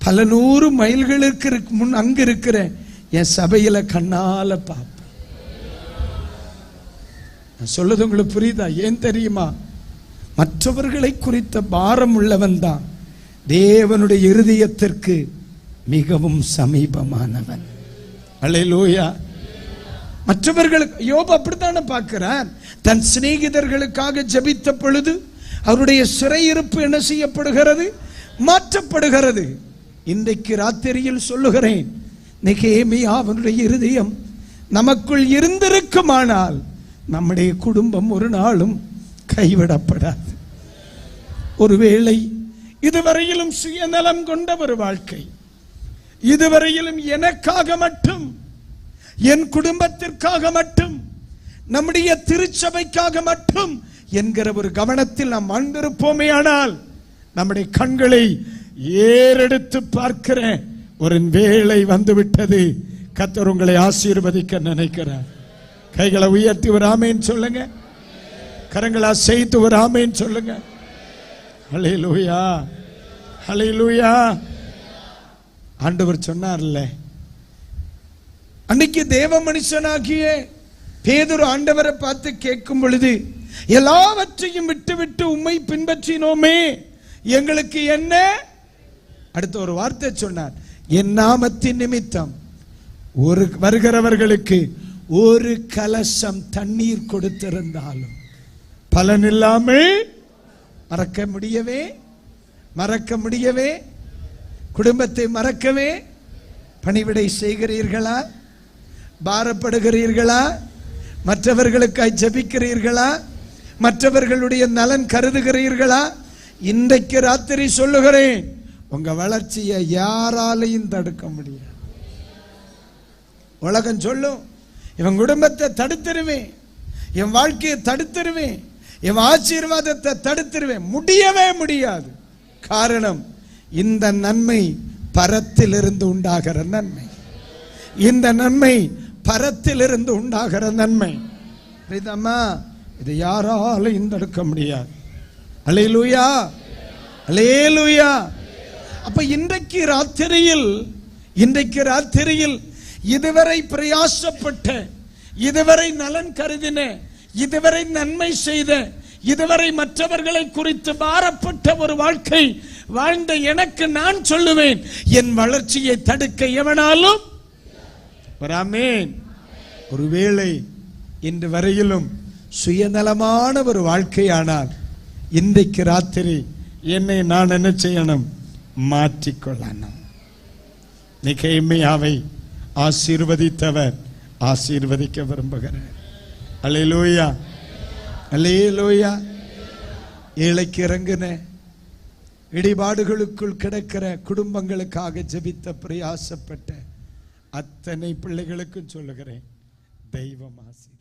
பல 100 மைல்களுக்கு முன் அங்க இருக்கிற என் சபையில கண்ணால பார்ப்பேன். நான் சொல்றது உங்களுக்கு புரியுதா? ஏன் தெரியுமா? மற்றவர்களை குறித்த பாரம் உள்ளவன் தான் தேவனுடைய இருதயத்திற்கு மிகவும் சமீபமானவன். அல்லேலூயா. மற்றவர்களுக்கு யோபு அப்படித்தானே பார்க்கிறார். தன் சிநேகிதர்களுக்காக ஜெபித்த பொழுது அவருடைய சிறையிருப்பு என்ன செய்யப்படுகிறது? மாற்றப்படுகிறது. இன்றைக்கு ராத்திரியில் சொல்லுகிறேன், நெகேமியாவினுடைய இருதயம் நமக்குள் இருந்திருக்குமானால் நம்முடைய குடும்பம் ஒரு நாளும் கைவிடப்படாது. ஒருவேளை இதுவரையிலும் சுயநலம் கொண்ட ஒரு வாழ்க்கை, இதுவரையிலும் எனக்காக மட்டும், என் குடும்பத்திற்காக மட்டும், நம்முடைய திருச்சபைக்காக மட்டும் என்கிற ஒரு கவனத்தில் நாம் வாழ்ந்திருப்போமே ஆனால் நம்முடைய கண்களை ஏறெடுத்து பார்க்கிற ஒரு வேளை வந்துவிட்டது. கர்த்தர் உங்களை ஆசீர்வதிக்க நினைக்கிறார். கைகளை உயர்த்தி ஒரு ஆமென் சொல்லுங்க. கரங்களை அசைத்து ஒரு ஆமென் சொல்லுங்க. ஹல்லேலூயா, ஹல்லேலூயா. ஆண்டவர் சொன்னார்ல, அன்னைக்கு தேவ மனுஷனாகிய பேதுரு ஆண்டவரை பார்த்து கேட்கும் பொழுது, எல்லாவற்றையும் விட்டு உம்மை பின்பற்றினோமே, எங்களுக்கு என்ன? அடுத்த ஒரு வார்த்தை சொன்னார், என் நாமத்தின் நிமித்தம் வருகிறவர்களுக்கு ஒரு கலசம் தண்ணீர் கொடுத்திருந்தாலும் பலனில்லாமல் மறக்க முடியவே குடும்பத்தை மறக்கவே பணிவிடை செய்கிறீர்களா? பாரப்படுகிறீர்களா? மற்றவர்களுக்காய் ஜெபிக்கிறீர்களா? மற்றவர்களுடைய நலன் கருதுகிறீர்களா? இன்றைக்கு ராத்திரி சொல்லுகிறேன், உங்க வளர்ச்சியை யாராலையும் தடுக்க முடியாது. உலகம் சொல்லும், இவன் குடும்பத்தை தடுத்துருவேன், என் வாழ்க்கையை தடுத்துருவேன், என் ஆசீர்வாதத்தை தடுத்துருவேன். முடியவே முடியாது. காரணம், இந்த நன்மை பரத்திலிருந்து உண்டாகிற நன்மை. இந்த நன்மை பரத்திலிருந்து உண்டாகிற நன்மை. புரியுதாம்மா? இது யாராலையும் தடுக்க முடியாது. அல்லேலூயா, அல்லேலூயா. அப்ப இன்றைக்கு ராத்திரியில் இதுவரை பிரயாசப்பட்ட, இதுவரை நலன் கருதின, இதுவரை நன்மை செய்த, இதுவரை மற்றவர்களை குறித்து பாரப்பட்ட ஒரு வாழ்க்கை வாழ்ந்த எனக்கு நான் சொல்லுவேன், என் வளர்ச்சியை தடுக்க எவனாலும் ஆமென். ஒருவேளை இன்று வரையிலும் சுயநலமான ஒரு வாழ்க்கையானால் இன்றைக்கு ராத்திரி என்னை நான் என்ன செய்யணும்? மாற்றிக்கொள்ளணும். நெகேமியாவை ஆசீர்வதித்தவர் ஆசீர்வதிக்க விரும்புகிறார். அல்லேலூயா, அல்லேலூயா. ஏழைக்கு இறங்கின, இடிபாடுகளுக்குள் கிடக்கிற குடும்பங்களுக்காக ஜெபித்த, பிரயாசப்பட்ட அத்தனை பிள்ளைகளுக்கும் சொல்லுகிறேன், தெய்வம் ஆசீர்வதிப்பார்.